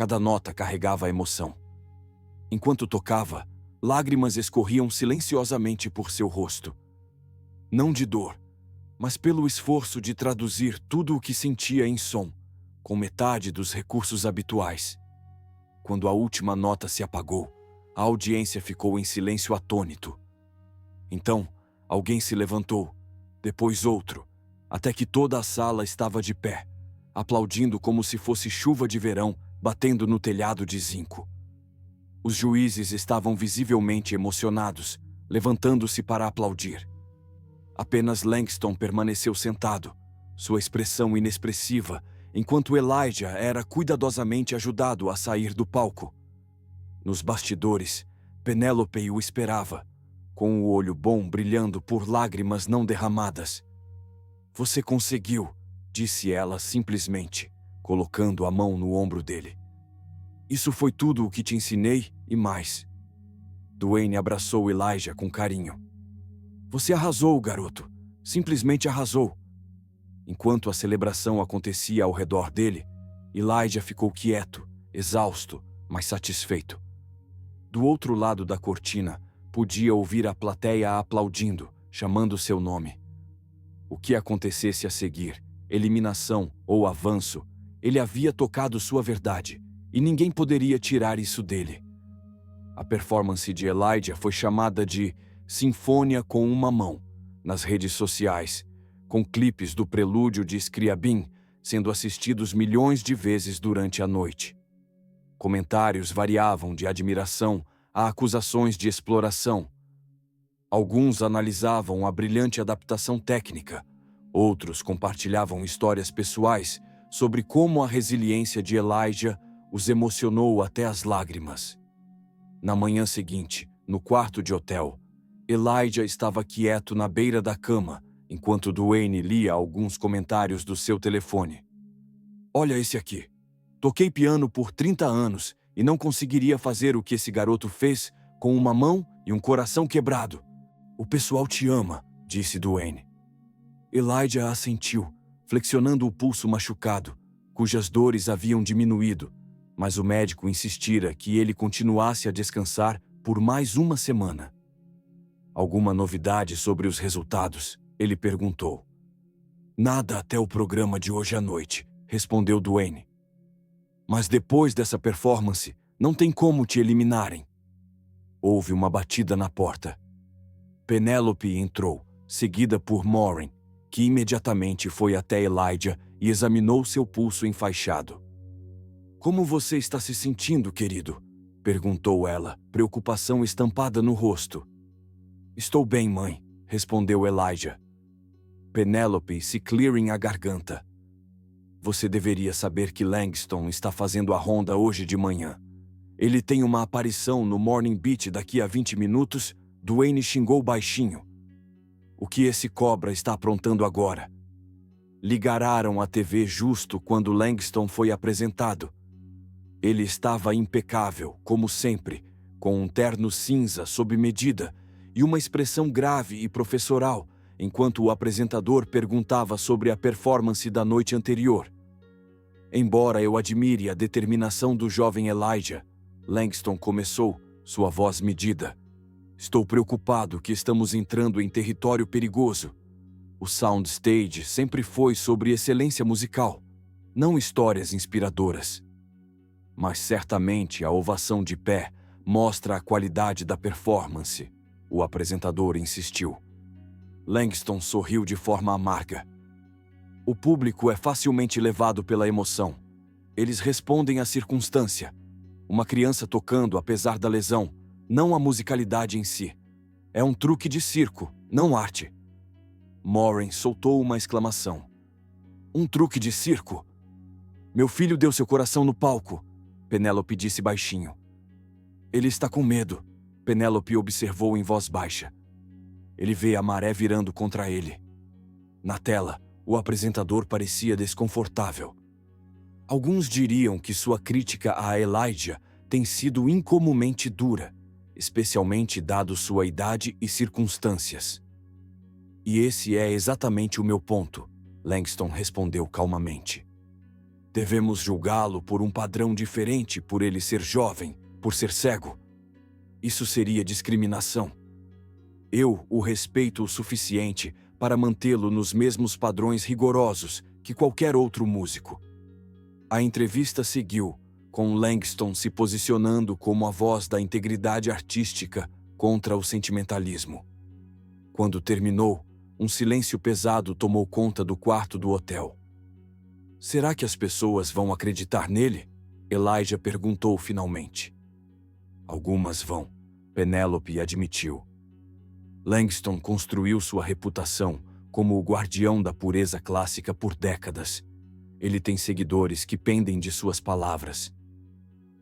Cada nota carregava emoção. Enquanto tocava, lágrimas escorriam silenciosamente por seu rosto. Não de dor, mas pelo esforço de traduzir tudo o que sentia em som, com metade dos recursos habituais. Quando a última nota se apagou, a audiência ficou em silêncio atônito. Então, alguém se levantou, depois outro, até que toda a sala estava de pé, aplaudindo como se fosse chuva de verão batendo no telhado de zinco. Os juízes estavam visivelmente emocionados, levantando-se para aplaudir. Apenas Langston permaneceu sentado, sua expressão inexpressiva, enquanto Elijah era cuidadosamente ajudado a sair do palco. Nos bastidores, Penélope o esperava, com o olho bom brilhando por lágrimas não derramadas. Você conseguiu, disse ela simplesmente, colocando a mão no ombro dele. Isso foi tudo o que te ensinei e mais. Duane abraçou Elijah com carinho. Você arrasou, garoto. Simplesmente arrasou. Enquanto a celebração acontecia ao redor dele, Elijah ficou quieto, exausto, mas satisfeito. Do outro lado da cortina, podia ouvir a plateia aplaudindo, chamando seu nome. O que acontecesse a seguir, eliminação ou avanço, ele havia tocado sua verdade, e ninguém poderia tirar isso dele. A performance de Elijah foi chamada de Sinfônia com uma Mão, nas redes sociais, com clipes do prelúdio de Scriabin sendo assistidos milhões de vezes durante a noite. Comentários variavam de admiração a acusações de exploração. Alguns analisavam a brilhante adaptação técnica, outros compartilhavam histórias pessoais sobre como a resiliência de Elijah os emocionou até as lágrimas. Na manhã seguinte, no quarto de hotel, Elijah estava quieto na beira da cama, enquanto Duane lia alguns comentários do seu telefone. Olha esse aqui. Toquei piano por 30 anos e não conseguiria fazer o que esse garoto fez com uma mão e um coração quebrado. O pessoal te ama, disse Duane. Elijah assentiu, flexionando o pulso machucado, cujas dores haviam diminuído, mas o médico insistira que ele continuasse a descansar por mais uma semana. Alguma novidade sobre os resultados? Ele perguntou. Nada até o programa de hoje à noite, respondeu Duane. Mas depois dessa performance, não tem como te eliminarem. Houve uma batida na porta. Penélope entrou, seguida por Maureen, que imediatamente foi até Elijah e examinou seu pulso enfaixado. "Como você está se sentindo, querido?" perguntou ela, preocupação estampada no rosto. "Estou bem, mãe", respondeu Elijah. Penélope se clearing a garganta. "Você deveria saber que Langston está fazendo a ronda hoje de manhã. Ele tem uma aparição no Morning Beat daqui a 20 minutos", Duane xingou baixinho. "O que esse cobra está aprontando agora?" Ligaram a TV justo quando Langston foi apresentado. Ele estava impecável, como sempre, com um terno cinza sob medida e uma expressão grave e professoral, enquanto o apresentador perguntava sobre a performance da noite anterior. "Embora eu admire a determinação do jovem Elijah", Langston começou, sua voz medida, "estou preocupado que estamos entrando em território perigoso. O Soundstage sempre foi sobre excelência musical, não histórias inspiradoras. Mas certamente a ovação de pé mostra a qualidade da performance", o apresentador insistiu. Langston sorriu de forma amarga. "O público é facilmente levado pela emoção. Eles respondem à circunstância. Uma criança tocando apesar da lesão, não a musicalidade em si. É um truque de circo, não arte." Maureen soltou uma exclamação. "Um truque de circo? Meu filho deu seu coração no palco", Penélope disse baixinho. "Ele está com medo", Penélope observou em voz baixa. "Ele vê a maré virando contra ele." Na tela, o apresentador parecia desconfortável. Alguns diriam que sua crítica a Elijah tem sido incomumente dura, especialmente dado sua idade e circunstâncias. "E esse é exatamente o meu ponto", Langston respondeu calmamente. "Devemos julgá-lo por um padrão diferente por ele ser jovem, por ser cego. Isso seria discriminação. Eu o respeito o suficiente para mantê-lo nos mesmos padrões rigorosos que qualquer outro músico." A entrevista seguiu, com Langston se posicionando como a voz da integridade artística contra o sentimentalismo. Quando terminou, um silêncio pesado tomou conta do quarto do hotel. "Será que as pessoas vão acreditar nele?" Elijah perguntou finalmente. "Algumas vão", Penélope admitiu. Langston construiu sua reputação como o guardião da pureza clássica por décadas. Ele tem seguidores que pendem de suas palavras.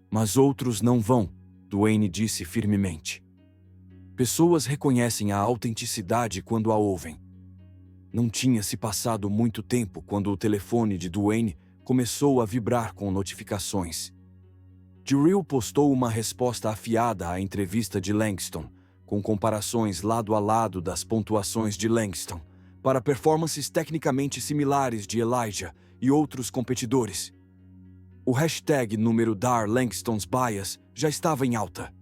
"Mas outros não vão", Duane disse firmemente. "Pessoas reconhecem a autenticidade quando a ouvem." Não tinha se passado muito tempo quando o telefone de Duane começou a vibrar com notificações. Drill postou uma resposta afiada à entrevista de Langston, com comparações lado a lado das pontuações de Langston, para performances tecnicamente similares de Elijah e outros competidores. O hashtag número Dar Langston's Bias já estava em alta.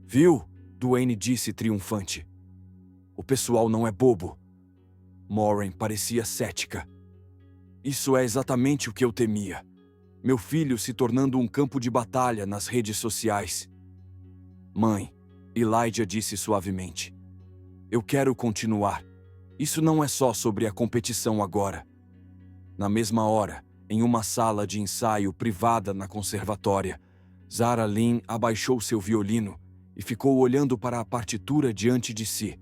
"Viu?", Duane disse triunfante. "O pessoal não é bobo." Maureen parecia cética. "Isso é exatamente o que eu temia. Meu filho se tornando um campo de batalha nas redes sociais." "Mãe", Elijah disse suavemente, "eu quero continuar. Isso não é só sobre a competição agora." Na mesma hora, em uma sala de ensaio privada na conservatória, Zara Lynn abaixou seu violino e ficou olhando para a partitura diante de si.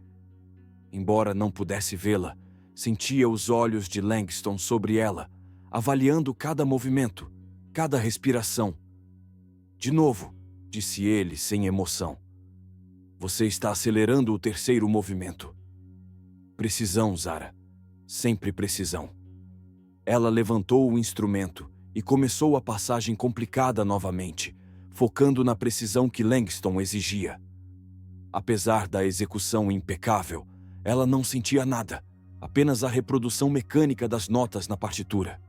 Embora não pudesse vê-la, sentia os olhos de Langston sobre ela, avaliando cada movimento, cada respiração. "De novo", disse ele sem emoção. "Você está acelerando o terceiro movimento." "Precisão, Zara. Sempre precisão." Ela levantou o instrumento e começou a passagem complicada novamente, focando na precisão que Langston exigia. Apesar da execução impecável, ela não sentia nada, apenas a reprodução mecânica das notas na partitura.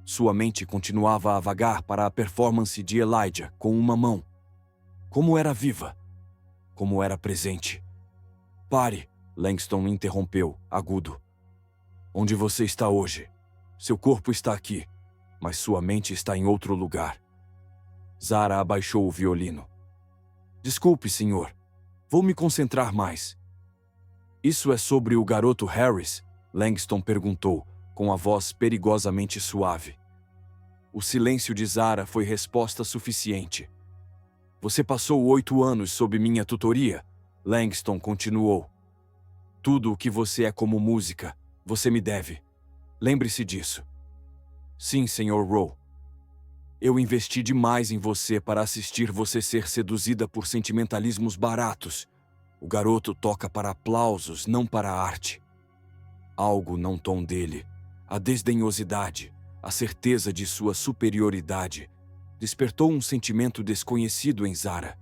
Sua mente continuava a vagar para a performance de Elijah com uma mão. Como era viva! Como era presente! "Pare", Langston interrompeu, agudo. "Onde você está hoje? Seu corpo está aqui, mas sua mente está em outro lugar." Zara abaixou o violino. "Desculpe, senhor. Vou me concentrar mais." Isso é sobre o garoto Harris? Langston perguntou, com a voz perigosamente suave. O silêncio de Zara foi resposta suficiente. Você passou 8 anos sob minha tutoria, Langston continuou. Tudo o que você é como música, você me deve. Lembre-se disso. Sim, Sr. Rowe. Eu investi demais em você para assistir você ser seduzida por sentimentalismos baratos. O garoto toca para aplausos, não para a arte. Algo no tom dele, a desdenhosidade, a certeza de sua superioridade, despertou um sentimento desconhecido em Zara.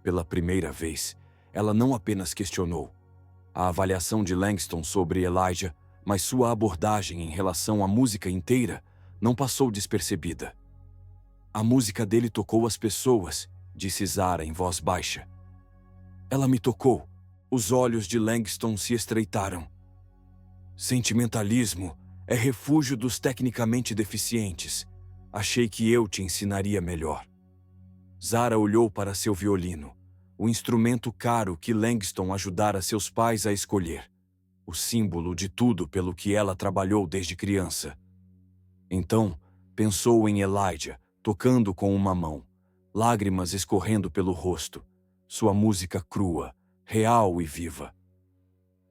Pela primeira vez, ela não apenas questionou a avaliação de Langston sobre Elijah, mas sua abordagem em relação à música inteira não passou despercebida. A música dele tocou as pessoas, disse Zara em voz baixa. Ela me tocou. Os olhos de Langston se estreitaram. Sentimentalismo é refúgio dos tecnicamente deficientes. Achei que eu te ensinaria melhor. Zara olhou para seu violino, o instrumento caro que Langston ajudara seus pais a escolher, o símbolo de tudo pelo que ela trabalhou desde criança. Então, pensou em Elijah, tocando com uma mão, lágrimas escorrendo pelo rosto, sua música crua, real e viva.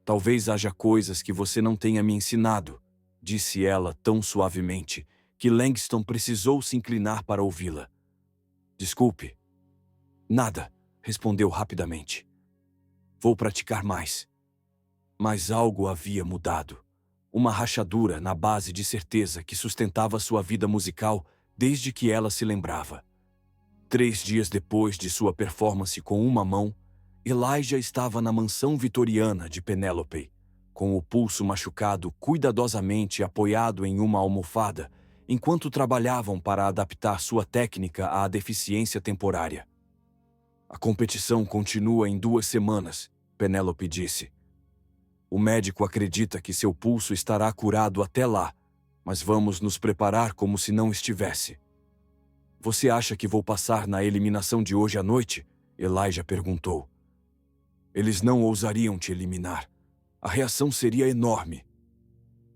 Talvez haja coisas que você não tenha me ensinado, disse ela tão suavemente que Langston precisou se inclinar para ouvi-la. Desculpe. Nada, respondeu rapidamente. Vou praticar mais. Mas algo havia mudado. Uma rachadura na base de certeza que sustentava sua vida musical desde que ela se lembrava. 3 dias depois de sua performance com uma mão, Elijah estava na mansão vitoriana de Penélope, com o pulso machucado cuidadosamente apoiado em uma almofada, enquanto trabalhavam para adaptar sua técnica à deficiência temporária. A competição continua em 2 semanas, Penélope disse. O médico acredita que seu pulso estará curado até lá, mas vamos nos preparar como se não estivesse. Você acha que vou passar na eliminação de hoje à noite? Elijah perguntou. Eles não ousariam te eliminar. A reação seria enorme.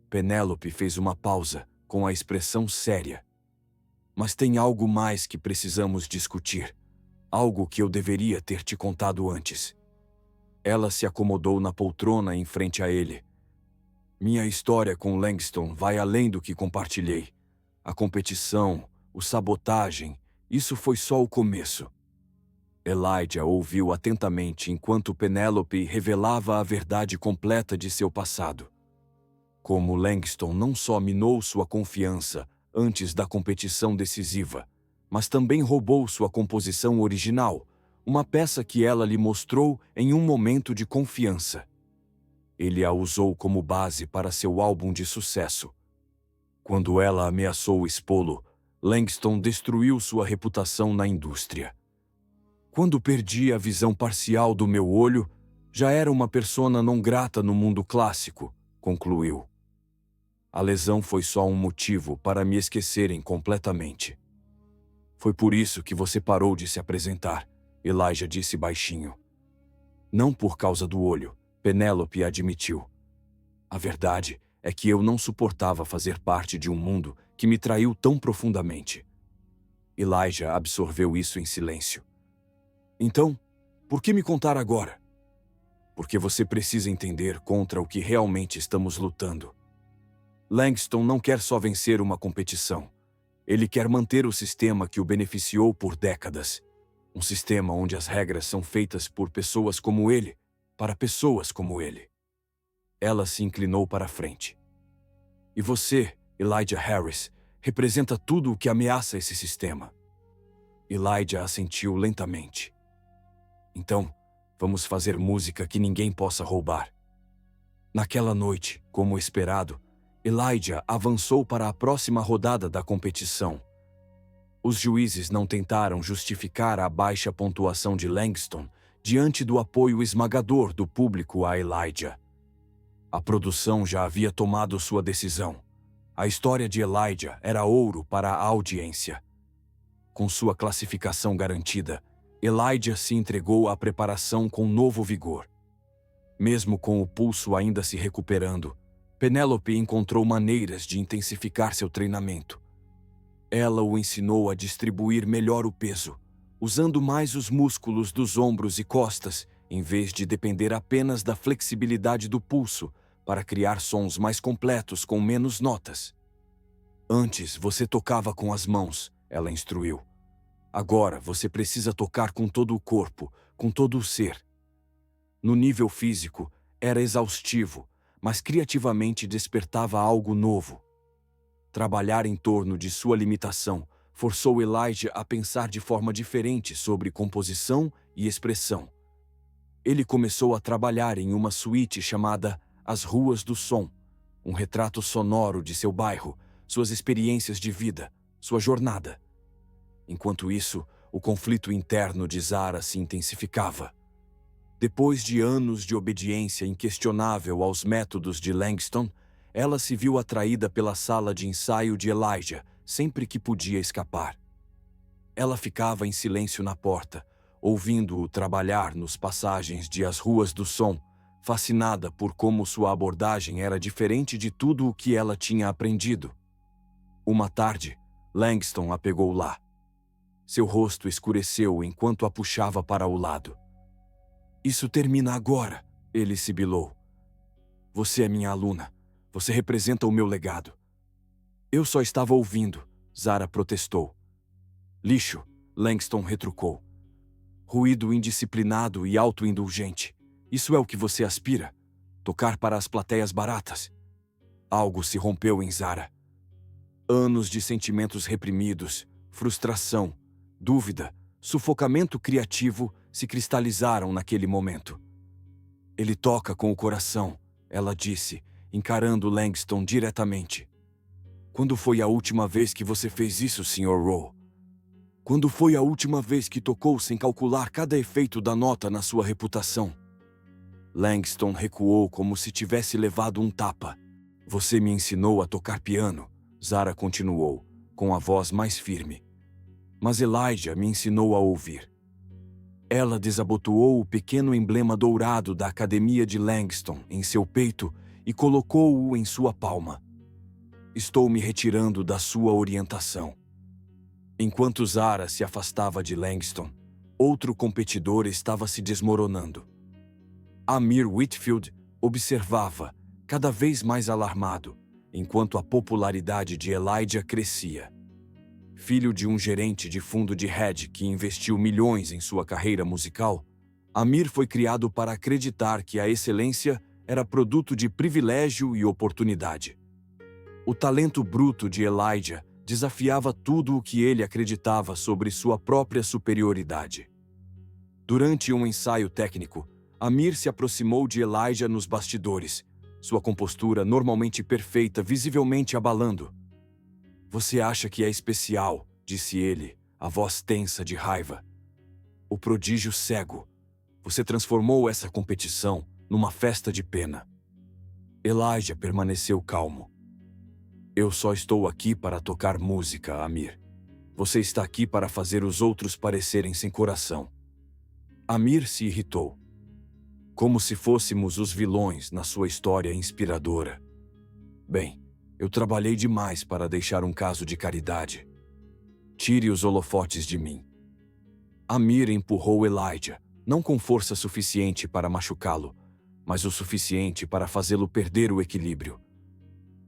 Penélope fez uma pausa, com a expressão séria. Mas tem algo mais que precisamos discutir. Algo que eu deveria ter te contado antes. Ela se acomodou na poltrona em frente a ele. Minha história com Langston vai além do que compartilhei. A competição, o sabotagem, isso foi só o começo. Elijah ouviu atentamente enquanto Penélope revelava a verdade completa de seu passado. Como Langston não só minou sua confiança antes da competição decisiva, mas também roubou sua composição original, uma peça que ela lhe mostrou em um momento de confiança. Ele a usou como base para seu álbum de sucesso. Quando ela ameaçou expô-lo, Langston destruiu sua reputação na indústria. Quando perdi a visão parcial do meu olho, já era uma persona não grata no mundo clássico, concluiu. A lesão foi só um motivo para me esquecerem completamente. Foi por isso que você parou de se apresentar, Elijah disse baixinho. Não por causa do olho, Penélope admitiu. A verdade é que eu não suportava fazer parte de um mundo que me traiu tão profundamente. Elijah absorveu isso em silêncio. Então, por que me contar agora? Porque você precisa entender contra o que realmente estamos lutando. Langston não quer só vencer uma competição. Ele quer manter o sistema que o beneficiou por décadas. Um sistema onde as regras são feitas por pessoas como ele, para pessoas como ele. Ela se inclinou para a frente. E você, Elijah Harris, representa tudo o que ameaça esse sistema. Elijah assentiu lentamente. Então, vamos fazer música que ninguém possa roubar. Naquela noite, como esperado, Elijah avançou para a próxima rodada da competição. Os juízes não tentaram justificar a baixa pontuação de Langston diante do apoio esmagador do público a Elijah. A produção já havia tomado sua decisão. A história de Elijah era ouro para a audiência. Com sua classificação garantida, Elijah se entregou à preparação com novo vigor. Mesmo com o pulso ainda se recuperando, Penélope encontrou maneiras de intensificar seu treinamento. Ela o ensinou a distribuir melhor o peso, usando mais os músculos dos ombros e costas, em vez de depender apenas da flexibilidade do pulso para criar sons mais completos com menos notas. Antes você tocava com as mãos, ela instruiu. Agora você precisa tocar com todo o corpo, com todo o ser. No nível físico, era exaustivo, mas criativamente despertava algo novo. Trabalhar em torno de sua limitação forçou Elijah a pensar de forma diferente sobre composição e expressão. Ele começou a trabalhar em uma suíte chamada As Ruas do Som, um retrato sonoro de seu bairro, suas experiências de vida, sua jornada. Enquanto isso, o conflito interno de Zara se intensificava. Depois de anos de obediência inquestionável aos métodos de Langston, ela se viu atraída pela sala de ensaio de Elijah sempre que podia escapar. Ela ficava em silêncio na porta, ouvindo-o trabalhar nos passagens de As Ruas do Som, fascinada por como sua abordagem era diferente de tudo o que ela tinha aprendido. Uma tarde, Langston a pegou lá. Seu rosto escureceu enquanto a puxava para o lado. "Isso termina agora", ele sibilou. "Você é minha aluna. Você representa o meu legado." "Eu só estava ouvindo", Zara protestou. "Lixo", Langston retrucou. "Ruído indisciplinado e autoindulgente. Isso é o que você aspira? Tocar para as plateias baratas?" Algo se rompeu em Zara. Anos de sentimentos reprimidos, frustração, dúvida, sufocamento criativo se cristalizaram naquele momento. "Ele toca com o coração", ela disse, encarando Langston diretamente. "Quando foi a última vez que você fez isso, Sr. Rowe? Quando foi a última vez que tocou sem calcular cada efeito da nota na sua reputação?" Langston recuou como se tivesse levado um tapa. "Você me ensinou a tocar piano", Zara continuou, com a voz mais firme. "Mas Elijah me ensinou a ouvir." Ela desabotoou o pequeno emblema dourado da Academia de Langston em seu peito e colocou-o em sua palma. "Estou me retirando da sua orientação." Enquanto Zara se afastava de Langston, outro competidor estava se desmoronando. Amir Whitfield observava, cada vez mais alarmado, enquanto a popularidade de Elijah crescia. Filho de um gerente de fundo de hedge que investiu milhões em sua carreira musical, Amir foi criado para acreditar que a excelência era produto de privilégio e oportunidade. O talento bruto de Elijah desafiava tudo o que ele acreditava sobre sua própria superioridade. Durante um ensaio técnico, Amir se aproximou de Elijah nos bastidores, sua compostura normalmente perfeita visivelmente abalando. "Você acha que é especial", disse ele, a voz tensa de raiva. "O prodígio cego. Você transformou essa competição numa festa de pena." Elijah permaneceu calmo. "Eu só estou aqui para tocar música, Amir. Você está aqui para fazer os outros parecerem sem coração." Amir se irritou. "Como se fôssemos os vilões na sua história inspiradora. Bem, eu trabalhei demais para deixar um caso de caridade. Tire os holofotes de mim." Amir empurrou Elijah, não com força suficiente para machucá-lo, mas o suficiente para fazê-lo perder o equilíbrio.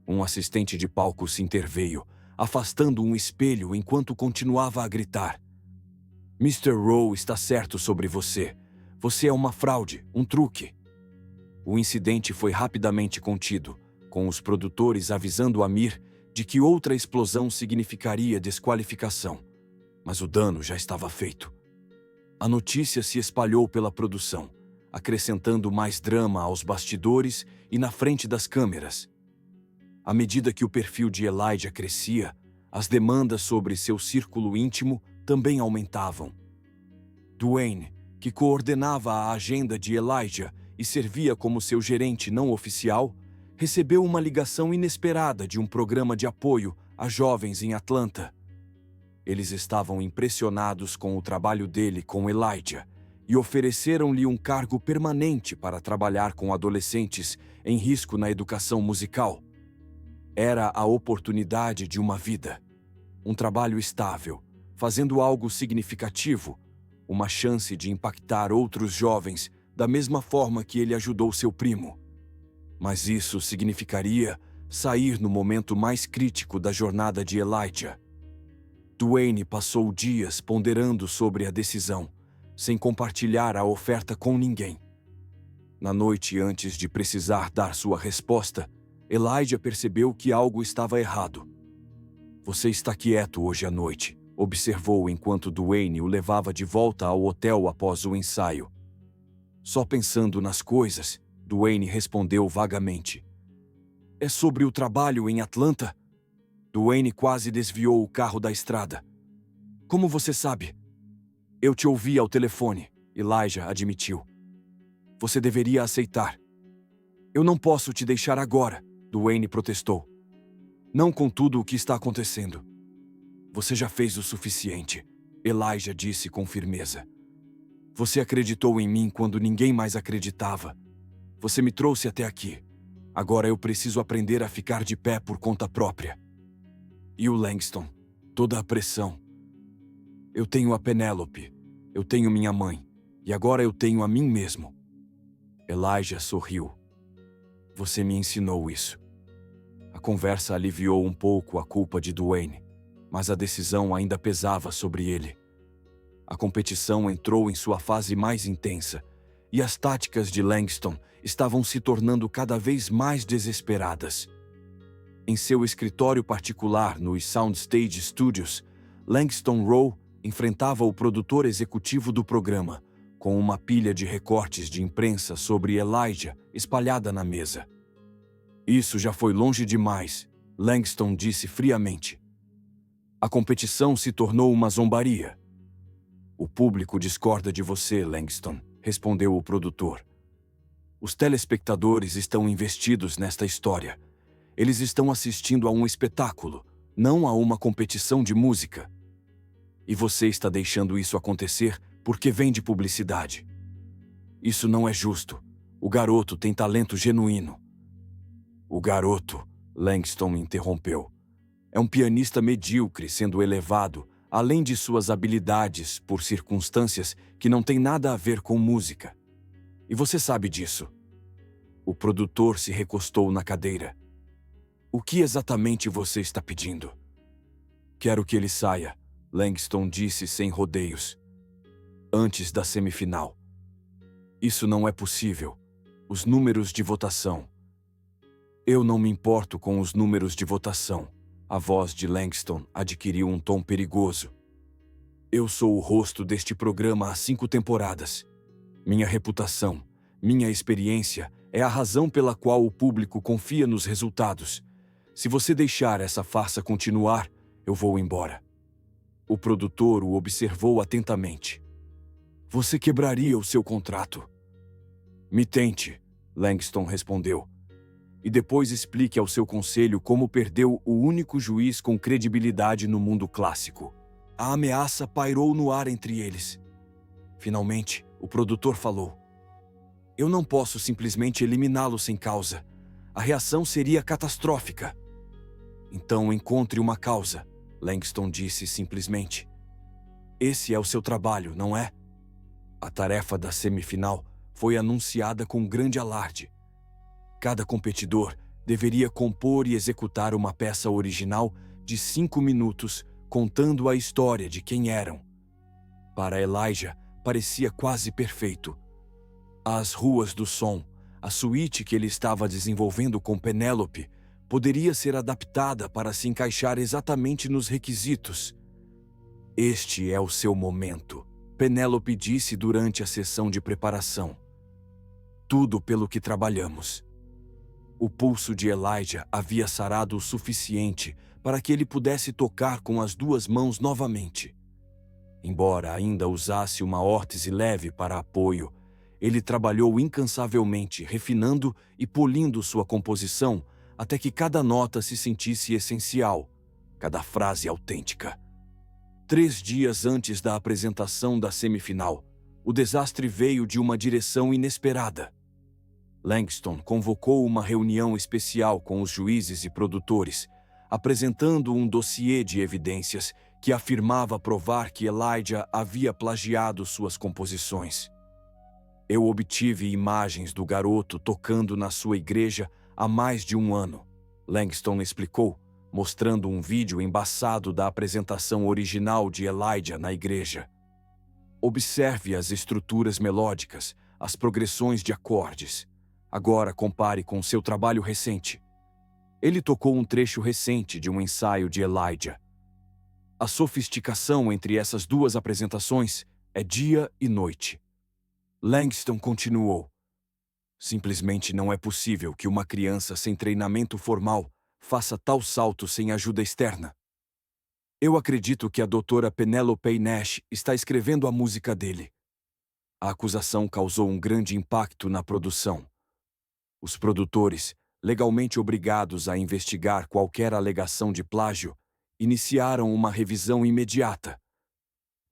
Um assistente de palco se interveio, afastando um espelho enquanto continuava a gritar. "Mr. Rowe está certo sobre você. Você é uma fraude, um truque." O incidente foi rapidamente contido, com os produtores avisando Amir de que outra explosão significaria desqualificação. Mas o dano já estava feito. A notícia se espalhou pela produção, acrescentando mais drama aos bastidores e na frente das câmeras. À medida que o perfil de Elijah crescia, as demandas sobre seu círculo íntimo também aumentavam. Duane, que coordenava a agenda de Elijah e servia como seu gerente não oficial, recebeu uma ligação inesperada de um programa de apoio a jovens em Atlanta. Eles estavam impressionados com o trabalho dele com Elijah e ofereceram-lhe um cargo permanente para trabalhar com adolescentes em risco na educação musical. Era a oportunidade de uma vida, um trabalho estável, fazendo algo significativo, uma chance de impactar outros jovens da mesma forma que ele ajudou seu primo. Mas isso significaria sair no momento mais crítico da jornada de Elijah. Duane passou dias ponderando sobre a decisão, sem compartilhar a oferta com ninguém. Na noite antes de precisar dar sua resposta, Elijah percebeu que algo estava errado. "Você está quieto hoje à noite", observou enquanto Duane o levava de volta ao hotel após o ensaio. "Só pensando nas coisas", Duane respondeu vagamente. "É sobre o trabalho em Atlanta?" Duane quase desviou o carro da estrada. "Como você sabe?" "Eu te ouvi ao telefone", Elijah admitiu. "Você deveria aceitar." "Eu não posso te deixar agora", Duane protestou. "Não com tudo o que está acontecendo." "Você já fez o suficiente", Elijah disse com firmeza. "Você acreditou em mim quando ninguém mais acreditava. Você me trouxe até aqui. Agora eu preciso aprender a ficar de pé por conta própria." "E o Langston? Toda a pressão." "Eu tenho a Penélope. Eu tenho minha mãe. E agora eu tenho a mim mesmo." Elijah sorriu. "Você me ensinou isso." A conversa aliviou um pouco a culpa de Duane, mas a decisão ainda pesava sobre ele. A competição entrou em sua fase mais intensa, e as táticas de Langston estavam se tornando cada vez mais desesperadas. Em seu escritório particular nos Soundstage Studios, Langston Rowe enfrentava o produtor executivo do programa, com uma pilha de recortes de imprensa sobre Elijah espalhada na mesa. "Isso já foi longe demais", Langston disse friamente. "A competição se tornou uma zombaria." "O público discorda de você, Langston", respondeu o produtor. "Os telespectadores estão investidos nesta história. Eles estão assistindo a um espetáculo, não a uma competição de música. E você está deixando isso acontecer porque vende publicidade. Isso não é justo. O garoto tem talento genuíno." "O garoto", Langston interrompeu, "é um pianista medíocre sendo elevado, além de suas habilidades, por circunstâncias que não têm nada a ver com música. E você sabe disso." O produtor se recostou na cadeira. "O que exatamente você está pedindo?" "Quero que ele saia", Langston disse sem rodeios. "Antes da semifinal." "Isso não é possível. Os números de votação." "Eu não me importo com os números de votação." A voz de Langston adquiriu um tom perigoso. "Eu sou o rosto deste programa há 5 temporadas. Minha reputação, minha experiência é a razão pela qual o público confia nos resultados. Se você deixar essa farsa continuar, eu vou embora." O produtor o observou atentamente. "Você quebraria o seu contrato." "Me tente", Langston respondeu. "E depois explique ao seu conselho como perdeu o único juiz com credibilidade no mundo clássico." A ameaça pairou no ar entre eles. Finalmente, o produtor falou. "Eu não posso simplesmente eliminá-lo sem causa. A reação seria catastrófica." "Então encontre uma causa", Langston disse simplesmente. "Esse é o seu trabalho, não é?" A tarefa da semifinal foi anunciada com grande alarde. Cada competidor deveria compor e executar uma peça original de 5 minutos, contando a história de quem eram. Para Elijah, parecia quase perfeito. As ruas do som, a suíte que ele estava desenvolvendo com Penélope, poderia ser adaptada para se encaixar exatamente nos requisitos. "Este é o seu momento", Penélope disse durante a sessão de preparação. "Tudo pelo que trabalhamos." O pulso de Elijah havia sarado o suficiente para que ele pudesse tocar com as 2 mãos novamente. Embora ainda usasse uma órtese leve para apoio, ele trabalhou incansavelmente, refinando e polindo sua composição até que cada nota se sentisse essencial, cada frase autêntica. 3 dias antes da apresentação da semifinal, o desastre veio de uma direção inesperada. Langston convocou uma reunião especial com os juízes e produtores, apresentando um dossiê de evidências que afirmava provar que Elijah havia plagiado suas composições. Eu obtive imagens do garoto tocando na sua igreja há mais de um ano, Langston explicou, mostrando um vídeo embaçado da apresentação original de Elijah na igreja. Observe as estruturas melódicas, as progressões de acordes. Agora compare com seu trabalho recente. Ele tocou um trecho recente de um ensaio de Elijah. A sofisticação entre essas duas apresentações é dia e noite. Langston continuou. Simplesmente não é possível que uma criança sem treinamento formal faça tal salto sem ajuda externa. Eu acredito que a doutora Penelope Nash está escrevendo a música dele. A acusação causou um grande impacto na produção. Os produtores, legalmente obrigados a investigar qualquer alegação de plágio, iniciaram uma revisão imediata.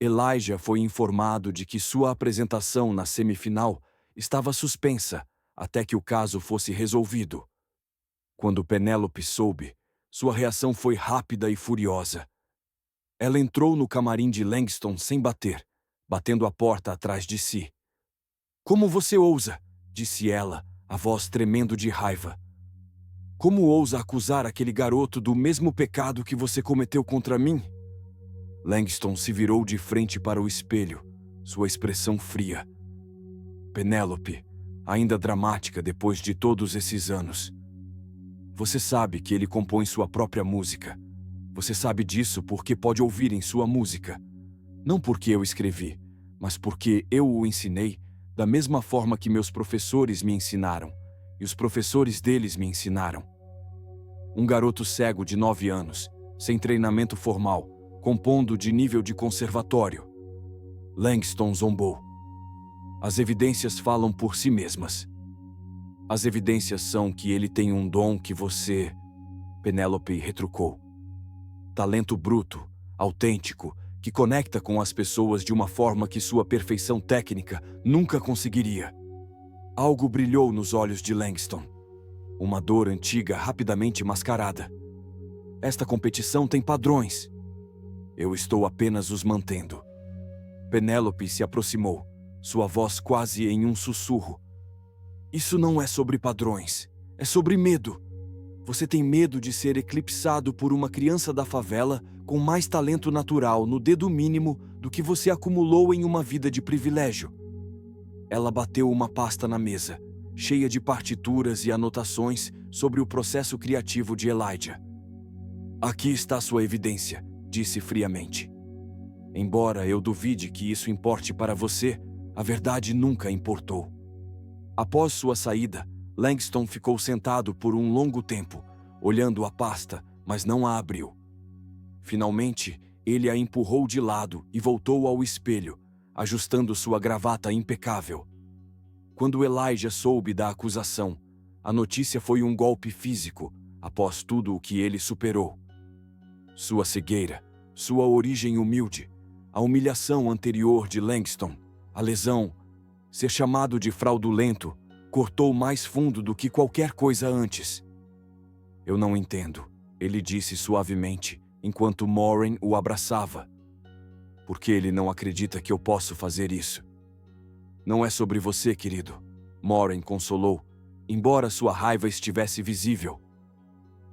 Elijah foi informado de que sua apresentação na semifinal estava suspensa até que o caso fosse resolvido. Quando Penelope soube, sua reação foi rápida e furiosa. Ela entrou no camarim de Langston sem bater, batendo a porta atrás de si. "Como você ousa?", disse ela, a voz tremendo de raiva. "Como ousa acusar aquele garoto do mesmo pecado que você cometeu contra mim?" Langston se virou de frente para o espelho, sua expressão fria. "Penelope, ainda dramática depois de todos esses anos. Você sabe que ele compõe sua própria música. Você sabe disso porque pode ouvir em sua música. Não porque eu escrevi, mas porque eu o ensinei da mesma forma que meus professores me ensinaram, e os professores deles me ensinaram. Um garoto cego de 9 anos, sem treinamento formal, compondo de nível de conservatório." Langston zombou. "As evidências falam por si mesmas. As evidências são que ele tem um dom que você..." Penelope retrucou. "Talento bruto, autêntico, que conecta com as pessoas de uma forma que sua perfeição técnica nunca conseguiria." Algo brilhou nos olhos de Langston. Uma dor antiga rapidamente mascarada. "Esta competição tem padrões. Eu estou apenas os mantendo." Penelope se aproximou, sua voz quase em um sussurro. "Isso não é sobre padrões, é sobre medo. Você tem medo de ser eclipsado por uma criança da favela com mais talento natural no dedo mínimo do que você acumulou em uma vida de privilégio." Ela bateu uma pasta na mesa, cheia de partituras e anotações sobre o processo criativo de Elijah. "Aqui está sua evidência", disse friamente. "Embora eu duvide que isso importe para você, a verdade nunca importou." Após sua saída, Langston ficou sentado por um longo tempo, olhando a pasta, mas não a abriu. Finalmente, ele a empurrou de lado e voltou ao espelho, ajustando sua gravata impecável. Quando Elijah soube da acusação, a notícia foi um golpe físico, após tudo o que ele superou. Sua cegueira, sua origem humilde, a humilhação anterior de Langston, a lesão, ser chamado de fraudulento, cortou mais fundo do que qualquer coisa antes. "Eu não entendo", ele disse suavemente, enquanto Maureen o abraçava. "Por que ele não acredita que eu posso fazer isso?" "Não é sobre você, querido", Maureen consolou, embora sua raiva estivesse visível.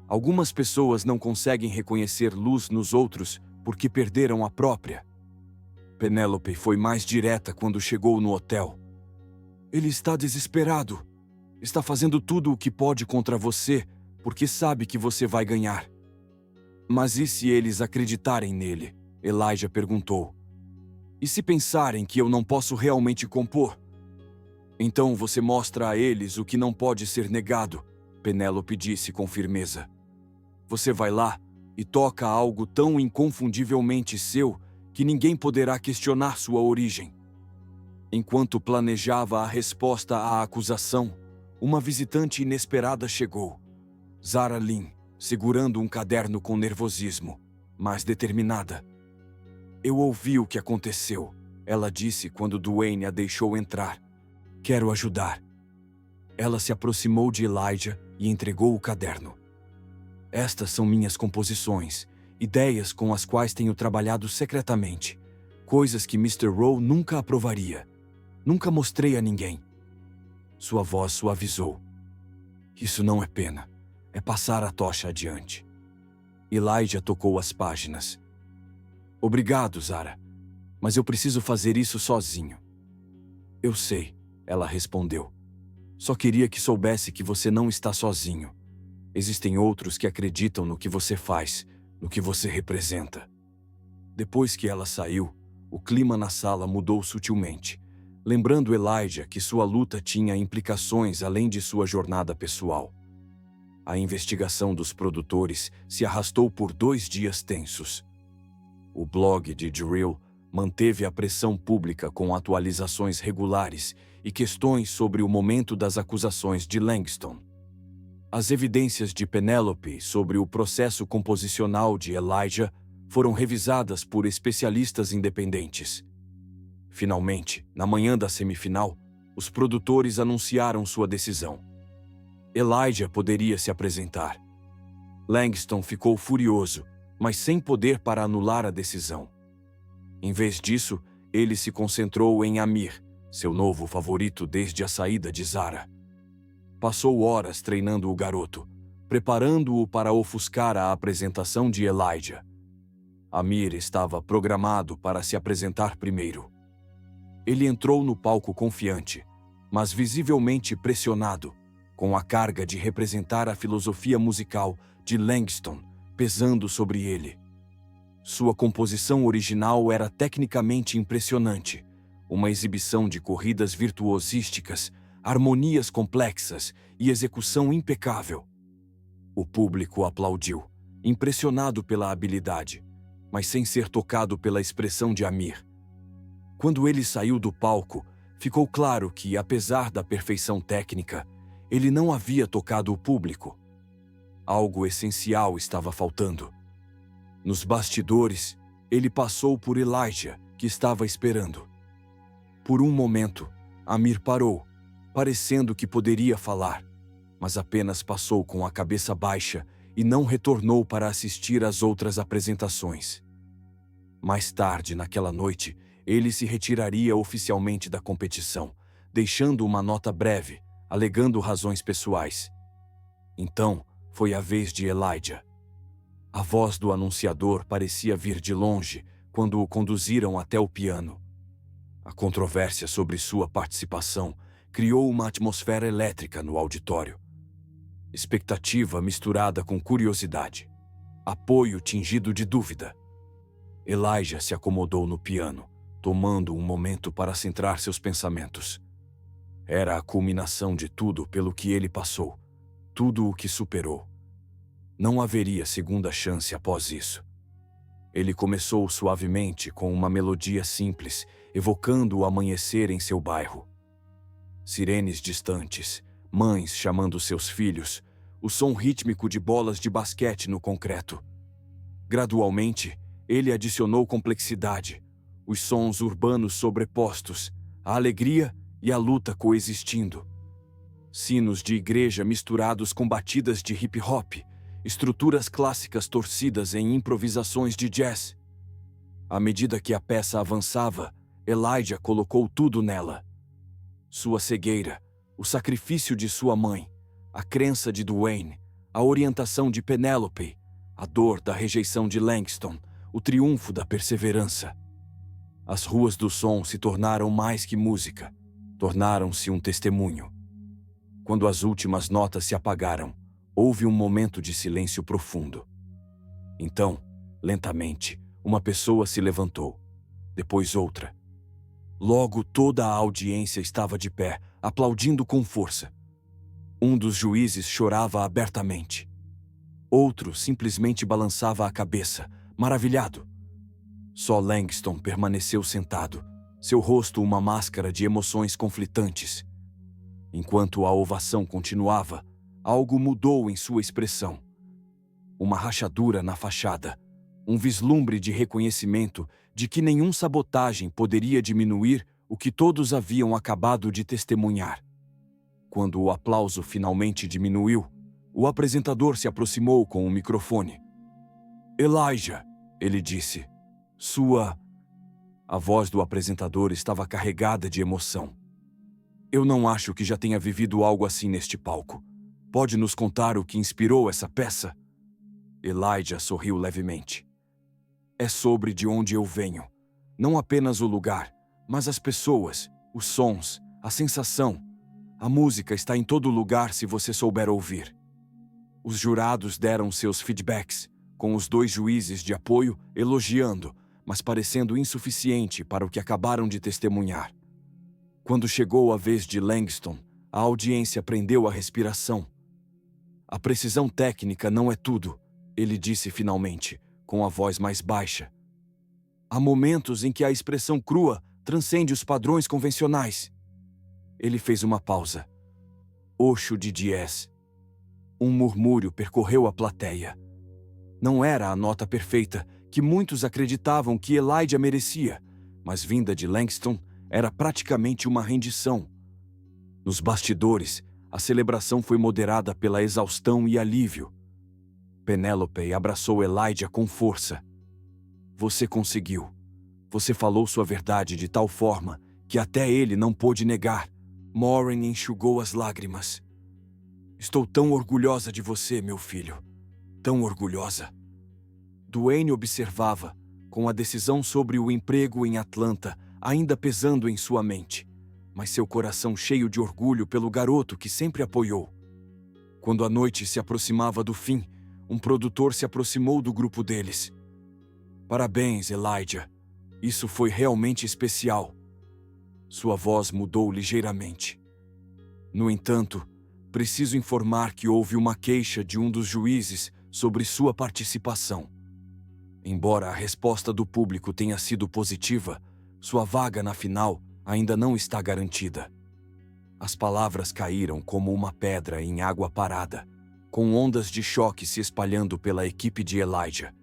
"Algumas pessoas não conseguem reconhecer luz nos outros porque perderam a própria." Penelope foi mais direta quando chegou no hotel. "Ele está desesperado. Está fazendo tudo o que pode contra você, porque sabe que você vai ganhar." "Mas e se eles acreditarem nele?" Elijah perguntou. "E se pensarem que eu não posso realmente compor?" "Então você mostra a eles o que não pode ser negado", Penelope disse com firmeza. "Você vai lá e toca algo tão inconfundivelmente seu que ninguém poderá questionar sua origem." Enquanto planejava a resposta à acusação, uma visitante inesperada chegou. Zara Lynn, segurando um caderno com nervosismo, mas determinada. "Eu ouvi o que aconteceu", ela disse quando Duane a deixou entrar. Quero ajudar. Ela se aproximou de Elijah e entregou o caderno. Estas são minhas composições, ideias com as quais tenho trabalhado secretamente, coisas que Mr. Rowe nunca aprovaria. Nunca mostrei a ninguém. Sua voz suavizou. Isso não é pena, é passar a tocha adiante. Elijah tocou as páginas. Obrigado, Zara, mas eu preciso fazer isso sozinho. Eu sei, ela respondeu. Só queria que soubesse que você não está sozinho. Existem outros que acreditam no que você faz, no que você representa. Depois que ela saiu, o clima na sala mudou sutilmente, lembrando Elijah que sua luta tinha implicações além de sua jornada pessoal. A investigação dos produtores se arrastou por 2 dias tensos. O blog de Drill manteve a pressão pública com atualizações regulares e questões sobre o momento das acusações de Langston. As evidências de Penelope sobre o processo composicional de Elijah foram revisadas por especialistas independentes. Finalmente, na manhã da semifinal, os produtores anunciaram sua decisão. Elijah poderia se apresentar. Langston ficou furioso, mas sem poder para anular a decisão. Em vez disso, ele se concentrou em Amir, seu novo favorito desde a saída de Zara. Passou horas treinando o garoto, preparando-o para ofuscar a apresentação de Elijah. Amir estava programado para se apresentar primeiro. Ele entrou no palco confiante, mas visivelmente pressionado, com a carga de representar a filosofia musical de Langston pesando sobre ele. Sua composição original era tecnicamente impressionante, uma exibição de corridas virtuosísticas, harmonias complexas e execução impecável. O público aplaudiu, impressionado pela habilidade, mas sem ser tocado pela expressão de Amir. Quando ele saiu do palco, ficou claro que, apesar da perfeição técnica, ele não havia tocado o público. Algo essencial estava faltando. Nos bastidores, ele passou por Elijah, que estava esperando. Por um momento, Amir parou, parecendo que poderia falar, mas apenas passou com a cabeça baixa e não retornou para assistir às outras apresentações. Mais tarde, naquela noite, ele se retiraria oficialmente da competição, deixando uma nota breve, alegando razões pessoais. Então, foi a vez de Elijah. A voz do anunciador parecia vir de longe quando o conduziram até o piano. A controvérsia sobre sua participação criou uma atmosfera elétrica no auditório. Expectativa misturada com curiosidade. Apoio tingido de dúvida. Elijah se acomodou no piano, tomando um momento para centrar seus pensamentos. Era a culminação de tudo pelo que ele passou, tudo o que superou. Não haveria segunda chance após isso. Ele começou suavemente com uma melodia simples, evocando o amanhecer em seu bairro. Sirenes distantes, mães chamando seus filhos, o som rítmico de bolas de basquete no concreto. Gradualmente, ele adicionou complexidade, os sons urbanos sobrepostos, a alegria e a luta coexistindo. Sinos de igreja misturados com batidas de hip-hop, estruturas clássicas torcidas em improvisações de jazz. À medida que a peça avançava, Elijah colocou tudo nela. Sua cegueira, o sacrifício de sua mãe, a crença de Duane, a orientação de Penelope, a dor da rejeição de Langston, o triunfo da perseverança. As ruas do som se tornaram mais que música, tornaram-se um testemunho. Quando as últimas notas se apagaram, houve um momento de silêncio profundo. Então, lentamente, uma pessoa se levantou, depois outra. Logo toda a audiência estava de pé, aplaudindo com força. Um dos juízes chorava abertamente. Outro simplesmente balançava a cabeça, maravilhado. Só Langston permaneceu sentado, seu rosto uma máscara de emoções conflitantes. Enquanto a ovação continuava, algo mudou em sua expressão. Uma rachadura na fachada, um vislumbre de reconhecimento de que nenhum sabotagem poderia diminuir o que todos haviam acabado de testemunhar. Quando o aplauso finalmente diminuiu, o apresentador se aproximou com o microfone. Elijah, ele disse, A voz do apresentador estava carregada de emoção. Eu não acho que já tenha vivido algo assim neste palco. Pode nos contar o que inspirou essa peça? Elijah sorriu levemente. É sobre de onde eu venho. Não apenas o lugar, mas as pessoas, os sons, a sensação. A música está em todo lugar se você souber ouvir. Os jurados deram seus feedbacks, com os 2 juízes de apoio elogiando, mas parecendo insuficiente para o que acabaram de testemunhar. Quando chegou a vez de Langston, a audiência prendeu a respiração. A precisão técnica não é tudo, ele disse finalmente, com a voz mais baixa. Há momentos em que a expressão crua transcende os padrões convencionais. Ele fez uma pausa. Oxo de diez. Um murmúrio percorreu a plateia. Não era a nota perfeita que muitos acreditavam que Elijah merecia, mas vinda de Langston era praticamente uma rendição. Nos bastidores, a celebração foi moderada pela exaustão e alívio. Penélope abraçou Elijah com força. Você conseguiu. Você falou sua verdade de tal forma que até ele não pôde negar. Maureen enxugou as lágrimas. Estou tão orgulhosa de você, meu filho. Tão orgulhosa. Duane observava, com a decisão sobre o emprego em Atlanta ainda pesando em sua mente, mas seu coração cheio de orgulho pelo garoto que sempre apoiou. Quando a noite se aproximava do fim, um produtor se aproximou do grupo deles. Parabéns, Elijah. Isso foi realmente especial. Sua voz mudou ligeiramente. No entanto, preciso informar que houve uma queixa de um dos juízes sobre sua participação. Embora a resposta do público tenha sido positiva, sua vaga na final ainda não está garantida. As palavras caíram como uma pedra em água parada, com ondas de choque se espalhando pela equipe de Elijah.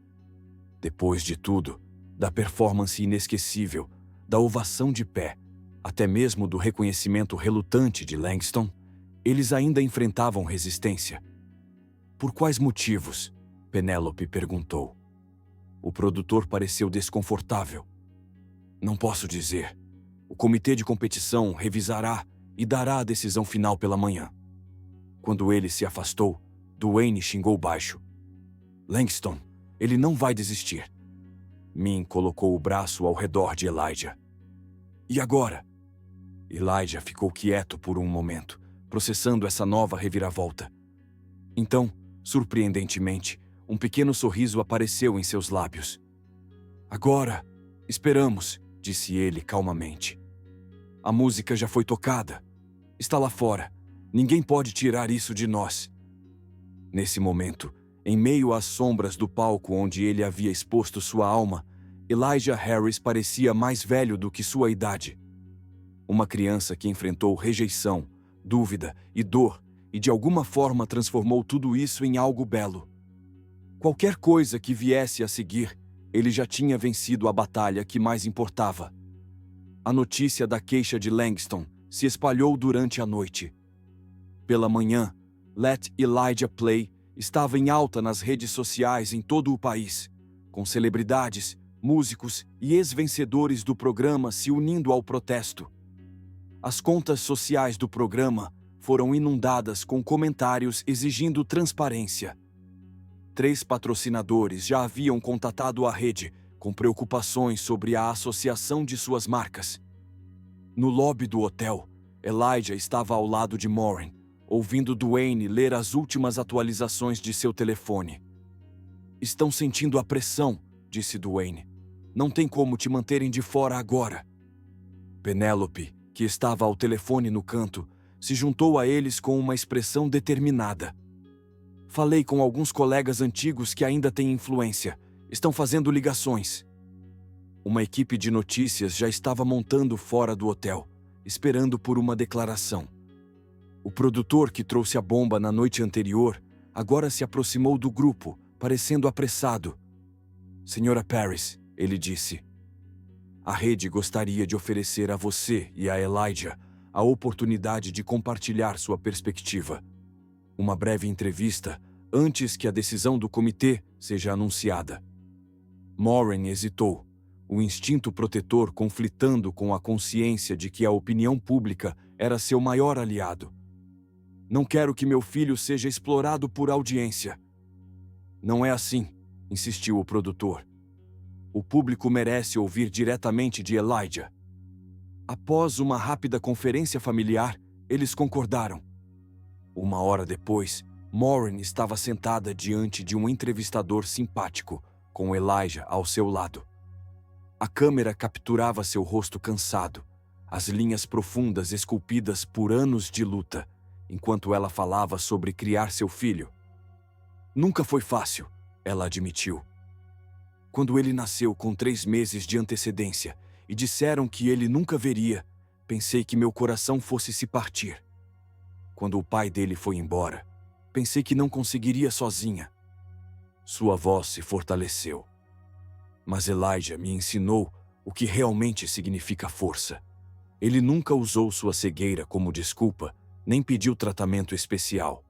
Depois de tudo, da performance inesquecível, da ovação de pé, até mesmo do reconhecimento relutante de Langston, eles ainda enfrentavam resistência. Por quais motivos? Penélope perguntou. O produtor pareceu desconfortável. Não posso dizer. O comitê de competição revisará e dará a decisão final pela manhã. Quando ele se afastou, Duane xingou baixo. Langston, ele não vai desistir. Min colocou o braço ao redor de Elijah. E agora? Elijah ficou quieto por um momento, processando essa nova reviravolta. Então, surpreendentemente, um pequeno sorriso apareceu em seus lábios. Agora, esperamos, disse ele calmamente. A música já foi tocada. Está lá fora. Ninguém pode tirar isso de nós. Nesse momento, em meio às sombras do palco onde ele havia exposto sua alma, Elijah Harris parecia mais velho do que sua idade. Uma criança que enfrentou rejeição, dúvida e dor e de alguma forma transformou tudo isso em algo belo. Qualquer coisa que viesse a seguir, ele já tinha vencido a batalha que mais importava. A notícia da queixa de Langston se espalhou durante a noite. Pela manhã, Let Elijah Play estava em alta nas redes sociais em todo o país, com celebridades, músicos e ex-vencedores do programa se unindo ao protesto. As contas sociais do programa foram inundadas com comentários exigindo transparência. 3 patrocinadores já haviam contatado a rede com preocupações sobre a associação de suas marcas. No lobby do hotel, Elijah estava ao lado de Maureen, ouvindo Duane ler as últimas atualizações de seu telefone. Estão sentindo a pressão, disse Duane. Não tem como te manterem de fora agora. Penélope, que estava ao telefone no canto, se juntou a eles com uma expressão determinada. Falei com alguns colegas antigos que ainda têm influência. Estão fazendo ligações. Uma equipe de notícias já estava montando fora do hotel, esperando por uma declaração. O produtor que trouxe a bomba na noite anterior agora se aproximou do grupo, parecendo apressado. Senhora Paris, ele disse. a rede gostaria de oferecer a você e a Elijah a oportunidade de compartilhar sua perspectiva. Uma breve entrevista antes que a decisão do comitê seja anunciada. Maureen hesitou, o instinto protetor conflitando com a consciência de que a opinião pública era seu maior aliado. Não quero que meu filho seja explorado por audiência. Não é assim, insistiu o produtor. O público merece ouvir diretamente de Elijah. Após uma rápida conferência familiar, eles concordaram. Uma hora depois, Maureen estava sentada diante de um entrevistador simpático, com Elijah ao seu lado. A câmera capturava seu rosto cansado, as linhas profundas esculpidas por anos de luta, enquanto ela falava sobre criar seu filho. Nunca foi fácil, ela admitiu. Quando ele nasceu com 3 meses de antecedência e disseram que ele nunca veria, pensei que meu coração fosse se partir. Quando o pai dele foi embora, pensei que não conseguiria sozinha. Sua voz se fortaleceu. Mas Elijah me ensinou o que realmente significa força. Ele nunca usou sua cegueira como desculpa, nem pediu tratamento especial.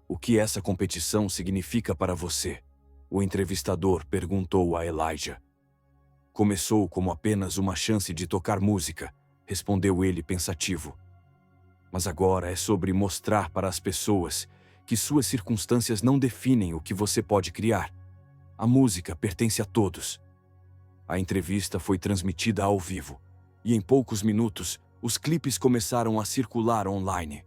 O que essa competição significa para você? O entrevistador perguntou a Elijah. Começou como apenas uma chance de tocar música, respondeu ele pensativo. Mas agora é sobre mostrar para as pessoas que suas circunstâncias não definem o que você pode criar. A música pertence a todos. A entrevista foi transmitida ao vivo, e em poucos minutos, os clipes começaram a circular online.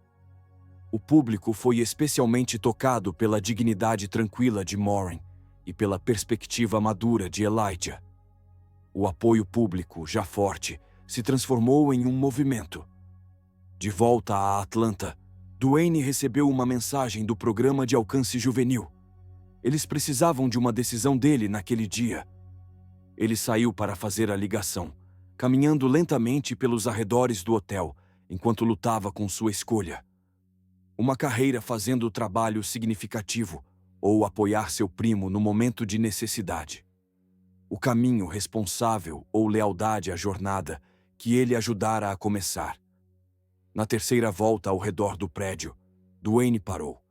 O público foi especialmente tocado pela dignidade tranquila de Maureen e pela perspectiva madura de Elijah. O apoio público, já forte, se transformou em um movimento. De volta a Atlanta, Dwayne recebeu uma mensagem do programa de alcance juvenil. Eles precisavam de uma decisão dele naquele dia. Ele saiu para fazer a ligação, caminhando lentamente pelos arredores do hotel, enquanto lutava com sua escolha. Uma carreira fazendo trabalho significativo, ou apoiar seu primo no momento de necessidade. O caminho responsável ou lealdade à jornada que ele ajudara a começar. Na terceira volta ao redor do prédio, Dwayne parou.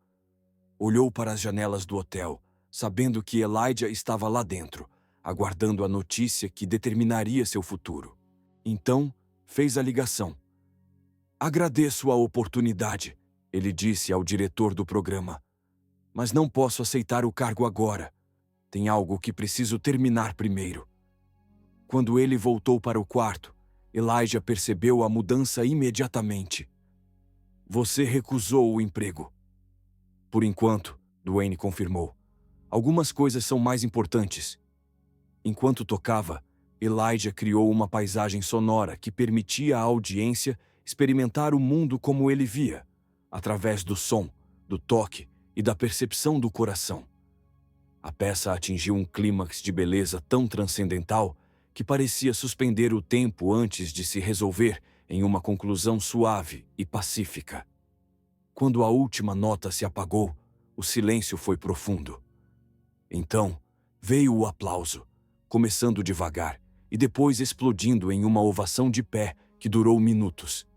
Olhou para as janelas do hotel, sabendo que Elijah estava lá dentro, aguardando a notícia que determinaria seu futuro. Então, fez a ligação. Agradeço a oportunidade, ele disse ao diretor do programa. Mas não posso aceitar o cargo agora. Tem algo que preciso terminar primeiro. Quando ele voltou para o quarto, Elijah percebeu a mudança imediatamente. Você recusou o emprego. Por enquanto, Dwayne confirmou. Algumas coisas são mais importantes. Enquanto tocava, Elijah criou uma paisagem sonora que permitia à audiência experimentar o mundo como ele via, através do som, do toque e da percepção do coração. A peça atingiu um clímax de beleza tão transcendental que parecia suspender o tempo antes de se resolver em uma conclusão suave e pacífica. Quando a última nota se apagou, o silêncio foi profundo. Então, veio o aplauso, começando devagar e depois explodindo em uma ovação de pé que durou minutos.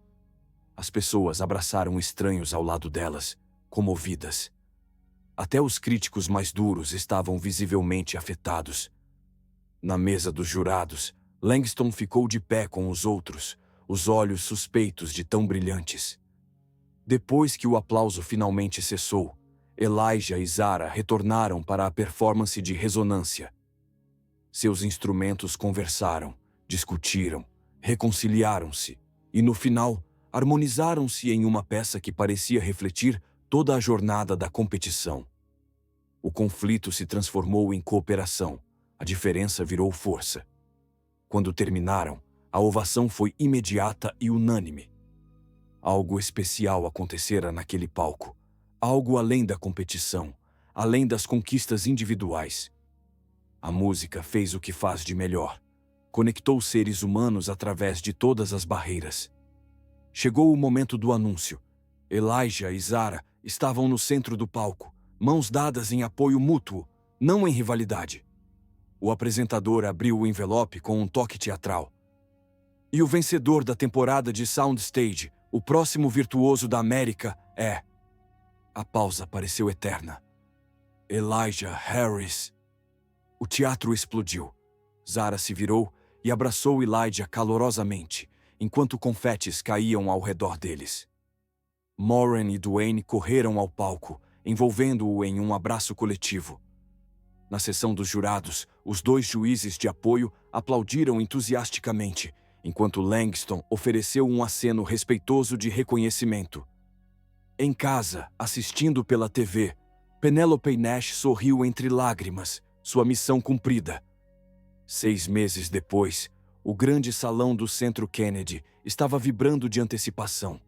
As pessoas abraçaram estranhos ao lado delas, comovidas. Até os críticos mais duros estavam visivelmente afetados. Na mesa dos jurados, Langston ficou de pé com os outros, os olhos suspeitos de tão brilhantes. Depois que o aplauso finalmente cessou, Elijah e Zara retornaram para a performance de ressonância. Seus instrumentos conversaram, discutiram, reconciliaram-se e, no final, harmonizaram-se em uma peça que parecia refletir toda a jornada da competição. O conflito se transformou em cooperação, a diferença virou força. Quando terminaram, a ovação foi imediata e unânime. Algo especial acontecera naquele palco, algo além da competição, além das conquistas individuais. A música fez o que faz de melhor. Conectou seres humanos através de todas as barreiras. Chegou o momento do anúncio. Elijah e Zara estavam no centro do palco, mãos dadas em apoio mútuo, não em rivalidade. O apresentador abriu o envelope com um toque teatral. E o vencedor da temporada de Soundstage, o próximo virtuoso da América, é... A pausa pareceu eterna. Elijah Harris. O teatro explodiu. Zara se virou e abraçou Elijah calorosamente, enquanto confetes caíam ao redor deles. Moran e Duane correram ao palco, envolvendo-o em um abraço coletivo. Na sessão dos jurados, os dois juízes de apoio aplaudiram entusiasticamente, enquanto Langston ofereceu um aceno respeitoso de reconhecimento. Em casa, assistindo pela TV, Penelope Nash sorriu entre lágrimas, sua missão cumprida. 6 meses depois, o grande salão do Centro Kennedy estava vibrando de antecipação.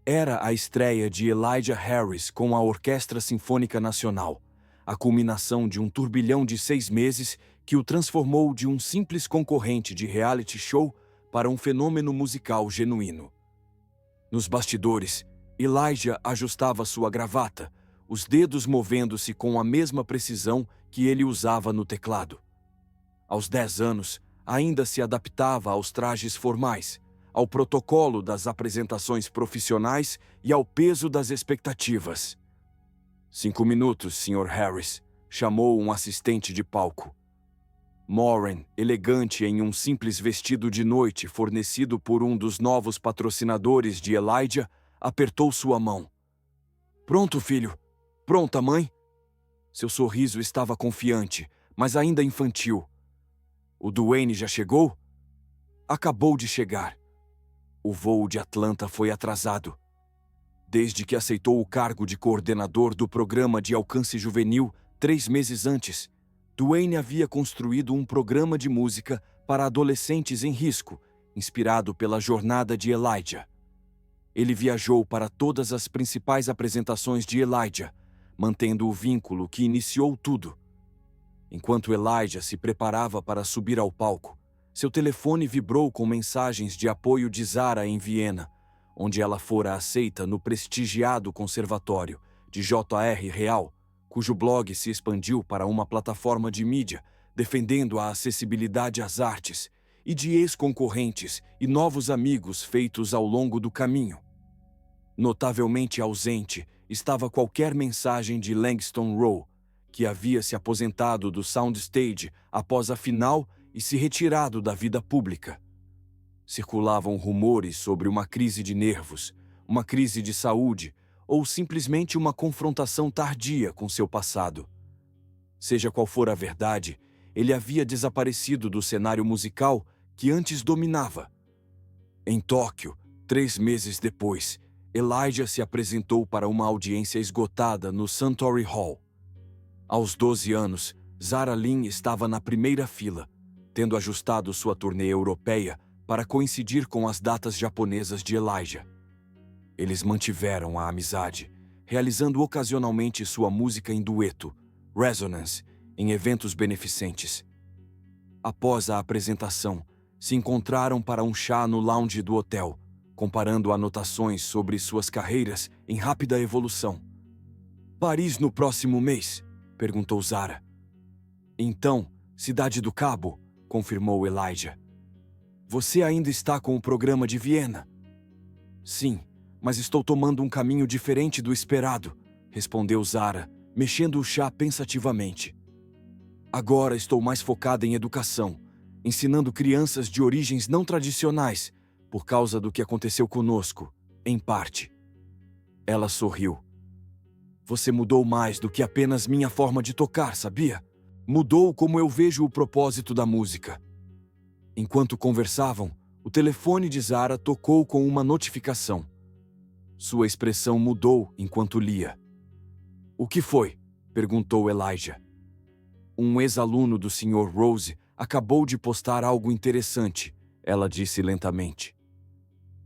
Era a estreia de Elijah Harris com a Orquestra Sinfônica Nacional, a culminação de um turbilhão de 6 meses que o transformou de um simples concorrente de reality show para um fenômeno musical genuíno. Nos bastidores, Elijah ajustava sua gravata, os dedos movendo-se com a mesma precisão que ele usava no teclado. Aos 10 anos, ainda se adaptava aos trajes formais, ao protocolo das apresentações profissionais e ao peso das expectativas. 5 minutos, Sr. Harris, chamou um assistente de palco. Moran, elegante em um simples vestido de noite fornecido por um dos novos patrocinadores de Elijah, apertou sua mão. Pronto, filho. Pronta, mãe? Seu sorriso estava confiante, mas ainda infantil. O Duane já chegou? Acabou de chegar. O voo de Atlanta foi atrasado. Desde que aceitou o cargo de coordenador do programa de alcance juvenil 3 meses antes, Duane havia construído um programa de música para adolescentes em risco, inspirado pela jornada de Elijah. Ele viajou para todas as principais apresentações de Elijah, mantendo o vínculo que iniciou tudo. Enquanto Elijah se preparava para subir ao palco, seu telefone vibrou com mensagens de apoio de Zara em Viena, onde ela fora aceita no prestigiado conservatório de J.R. Real, cujo blog se expandiu para uma plataforma de mídia defendendo a acessibilidade às artes, e de ex-concorrentes e novos amigos feitos ao longo do caminho. Notavelmente ausente estava qualquer mensagem de Langston Rowe, que havia se aposentado do Soundstage após a final e se retirado da vida pública. Circulavam rumores sobre uma crise de nervos, uma crise de saúde ou simplesmente uma confrontação tardia com seu passado. Seja qual for a verdade, ele havia desaparecido do cenário musical que antes dominava. Em Tóquio, 3 meses depois, Elijah se apresentou para uma audiência esgotada no Suntory Hall. Aos 12 anos, Zara Lynn estava na primeira fila, tendo ajustado sua turnê europeia para coincidir com as datas japonesas de Elijah. Eles mantiveram a amizade, realizando ocasionalmente sua música em dueto, Resonance, em eventos beneficentes. Após a apresentação, se encontraram para um chá no lounge do hotel, comparando anotações sobre suas carreiras em rápida evolução. Paris no próximo mês? Perguntou Zara. Então, Cidade do Cabo, confirmou Elijah. Você ainda está com o programa de Viena? Sim, mas estou tomando um caminho diferente do esperado, respondeu Zara, mexendo o chá pensativamente. Agora estou mais focada em educação, ensinando crianças de origens não tradicionais, por causa do que aconteceu conosco, em parte. Ela sorriu. Você mudou mais do que apenas minha forma de tocar, sabia? Mudou como eu vejo o propósito da música. Enquanto conversavam, o telefone de Zara tocou com uma notificação. Sua expressão mudou enquanto lia. O que foi? Perguntou Elijah. Um ex-aluno do Sr. Rose acabou de postar algo interessante, ela disse lentamente.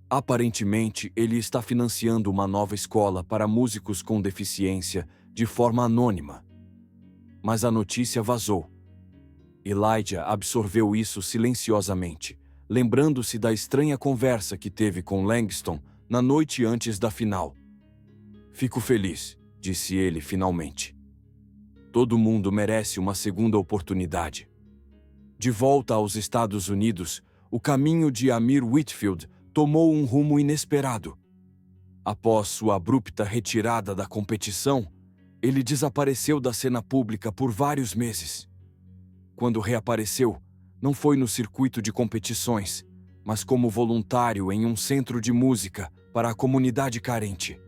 Aparentemente, ele está financiando uma nova escola para músicos com deficiência de forma anônima. Mas a notícia vazou. Elijah absorveu isso silenciosamente, lembrando-se da estranha conversa que teve com Langston na noite antes da final. Fico feliz, disse ele finalmente. Todo mundo merece uma segunda oportunidade. De volta aos Estados Unidos, o caminho de Amir Whitfield tomou um rumo inesperado. Após sua abrupta retirada da competição, ele desapareceu da cena pública por vários meses. Quando reapareceu, não foi no circuito de competições, mas como voluntário em um centro de música para a comunidade carente.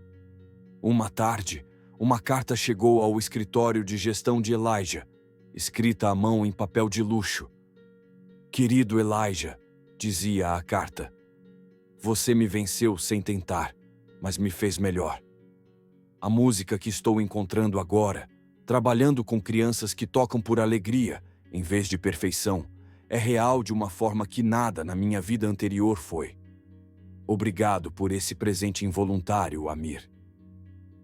Uma tarde, uma carta chegou ao escritório de gestão de Elijah, escrita à mão em papel de luxo. "Querido Elijah", dizia a carta, "você me venceu sem tentar, mas me fez melhor. A música que estou encontrando agora, trabalhando com crianças que tocam por alegria, em vez de perfeição, é real de uma forma que nada na minha vida anterior foi. Obrigado por esse presente involuntário, Amir."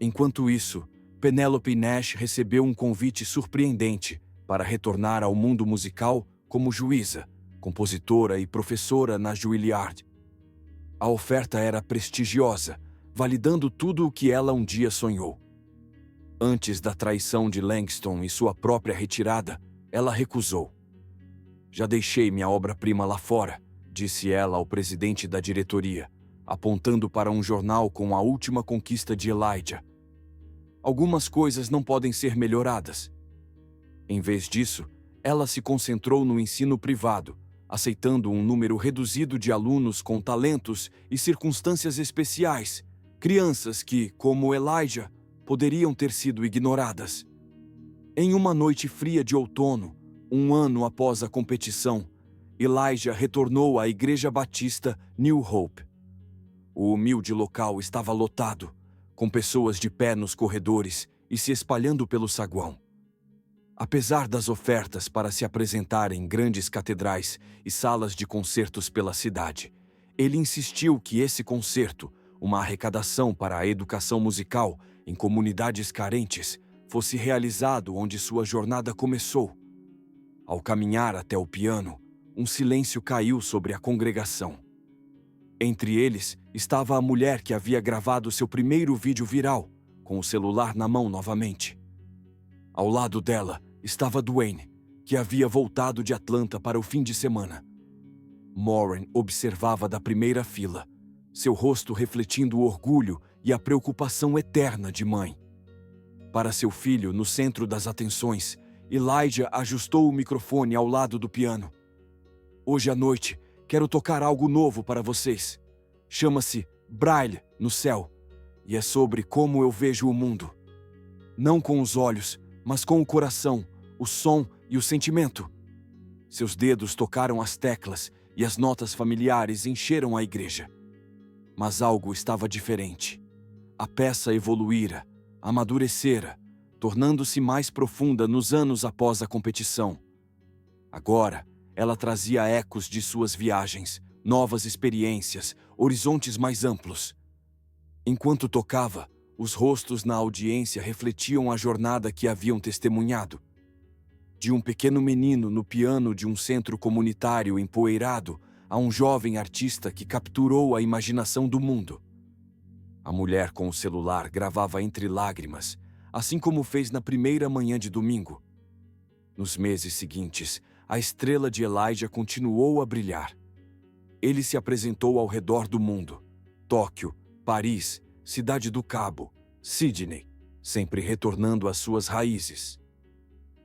Enquanto isso, Penelope Nash recebeu um convite surpreendente para retornar ao mundo musical como juíza, compositora e professora na Juilliard. A oferta era prestigiosa, validando tudo o que ela um dia sonhou. Antes da traição de Langston e sua própria retirada, ela recusou. "Já deixei minha obra-prima lá fora", disse ela ao presidente da diretoria, apontando para um jornal com a última conquista de Elijah. "Algumas coisas não podem ser melhoradas." Em vez disso, ela se concentrou no ensino privado, aceitando um número reduzido de alunos com talentos e circunstâncias especiais, crianças que, como Elijah, poderiam ter sido ignoradas. Em uma noite fria de outono, um ano após a competição, Elijah retornou à Igreja Batista New Hope. O humilde local estava lotado, com pessoas de pé nos corredores e se espalhando pelo saguão. Apesar das ofertas para se apresentar em grandes catedrais e salas de concertos pela cidade, ele insistiu que esse concerto, uma arrecadação para a educação musical em comunidades carentes, fosse realizado onde sua jornada começou. Ao caminhar até o piano, um silêncio caiu sobre a congregação. Entre eles estava a mulher que havia gravado seu primeiro vídeo viral, com o celular na mão novamente. Ao lado dela estava Duane, que havia voltado de Atlanta para o fim de semana. Maureen observava da primeira fila, seu rosto refletindo o orgulho e a preocupação eterna de mãe. Para seu filho, no centro das atenções, Elijah ajustou o microfone ao lado do piano. "Hoje à noite, quero tocar algo novo para vocês. Chama-se Braille no Céu, e é sobre como eu vejo o mundo. Não com os olhos, mas com o coração, o som e o sentimento." Seus dedos tocaram as teclas e as notas familiares encheram a igreja. Mas algo estava diferente. A peça evoluíra, amadurecera, tornando-se mais profunda nos anos após a competição. Agora, ela trazia ecos de suas viagens, novas experiências, horizontes mais amplos. Enquanto tocava, os rostos na audiência refletiam a jornada que haviam testemunhado. De um pequeno menino no piano de um centro comunitário empoeirado a um jovem artista que capturou a imaginação do mundo. A mulher com o celular gravava entre lágrimas, assim como fez na primeira manhã de domingo. Nos meses seguintes, a estrela de Elijah continuou a brilhar. Ele se apresentou ao redor do mundo: Tóquio, Paris, Cidade do Cabo, Sydney, sempre retornando às suas raízes.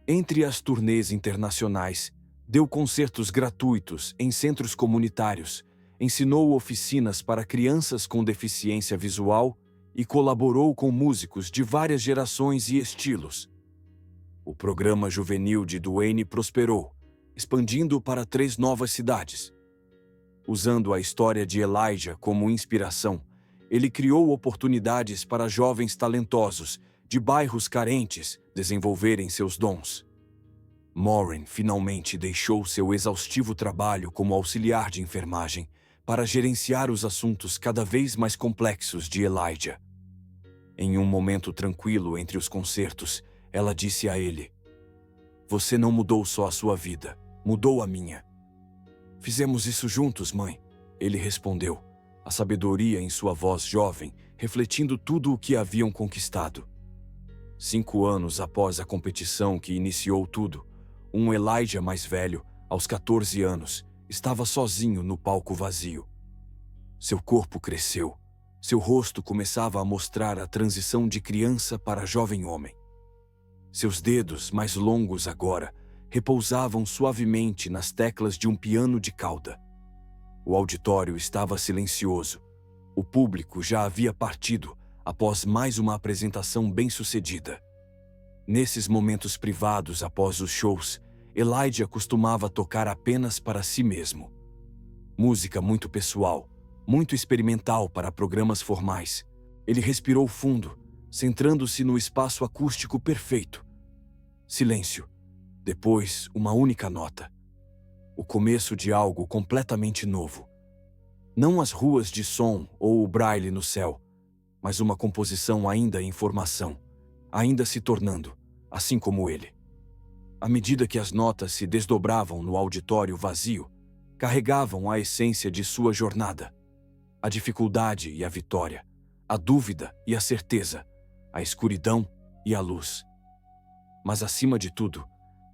Entre as turnês internacionais, deu concertos gratuitos em centros comunitários, ensinou oficinas para crianças com deficiência visual e colaborou com músicos de várias gerações e estilos. O programa juvenil de Duane prosperou, expandindo para 3 novas cidades. Usando a história de Elijah como inspiração, ele criou oportunidades para jovens talentosos de bairros carentes desenvolverem seus dons. Maureen finalmente deixou seu exaustivo trabalho como auxiliar de enfermagem para gerenciar os assuntos cada vez mais complexos de Elijah. Em um momento tranquilo entre os concertos, ela disse a ele: "Você não mudou só a sua vida, mudou a minha." "Fizemos isso juntos, mãe," ele respondeu, a sabedoria em sua voz jovem, refletindo tudo o que haviam conquistado. 5 anos após a competição que iniciou tudo, um Elijah mais velho, Aos 14 anos, estava sozinho no palco vazio. Seu corpo cresceu. Seu rosto começava a mostrar a transição de criança para jovem homem. Seus dedos, mais longos agora, repousavam suavemente nas teclas de um piano de cauda. O auditório estava silencioso. O público já havia partido após mais uma apresentação bem-sucedida. Nesses momentos privados após os shows, Elijah costumava tocar apenas para si mesmo. Música muito pessoal, muito experimental para programas formais. Ele respirou fundo, centrando-se no espaço acústico perfeito. Silêncio. Depois, uma única nota. O começo de algo completamente novo. Não as ruas de som ou o braille no céu, mas uma composição ainda em formação, ainda se tornando, assim como ele. À medida que as notas se desdobravam no auditório vazio, carregavam a essência de sua jornada. A dificuldade e a vitória, a dúvida e a certeza, a escuridão e a luz. Mas acima de tudo,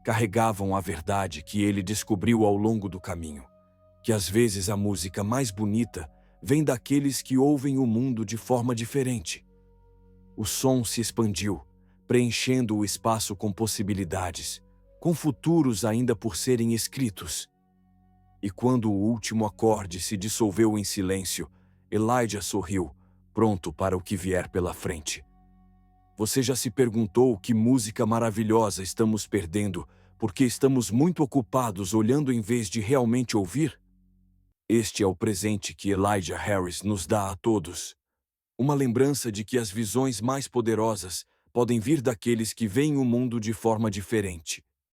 carregavam a verdade que ele descobriu ao longo do caminho, que às vezes a música mais bonita vem daqueles que ouvem o mundo de forma diferente. O som se expandiu, preenchendo o espaço com possibilidades, com futuros ainda por serem escritos. E quando o último acorde se dissolveu em silêncio, Elijah sorriu, pronto para o que vier pela frente. Você já se perguntou que música maravilhosa estamos perdendo porque estamos muito ocupados olhando em vez de realmente ouvir? Este é o presente que Elijah Harris nos dá a todos. Uma lembrança de que as visões mais poderosas podem vir daqueles que veem o mundo de forma diferente.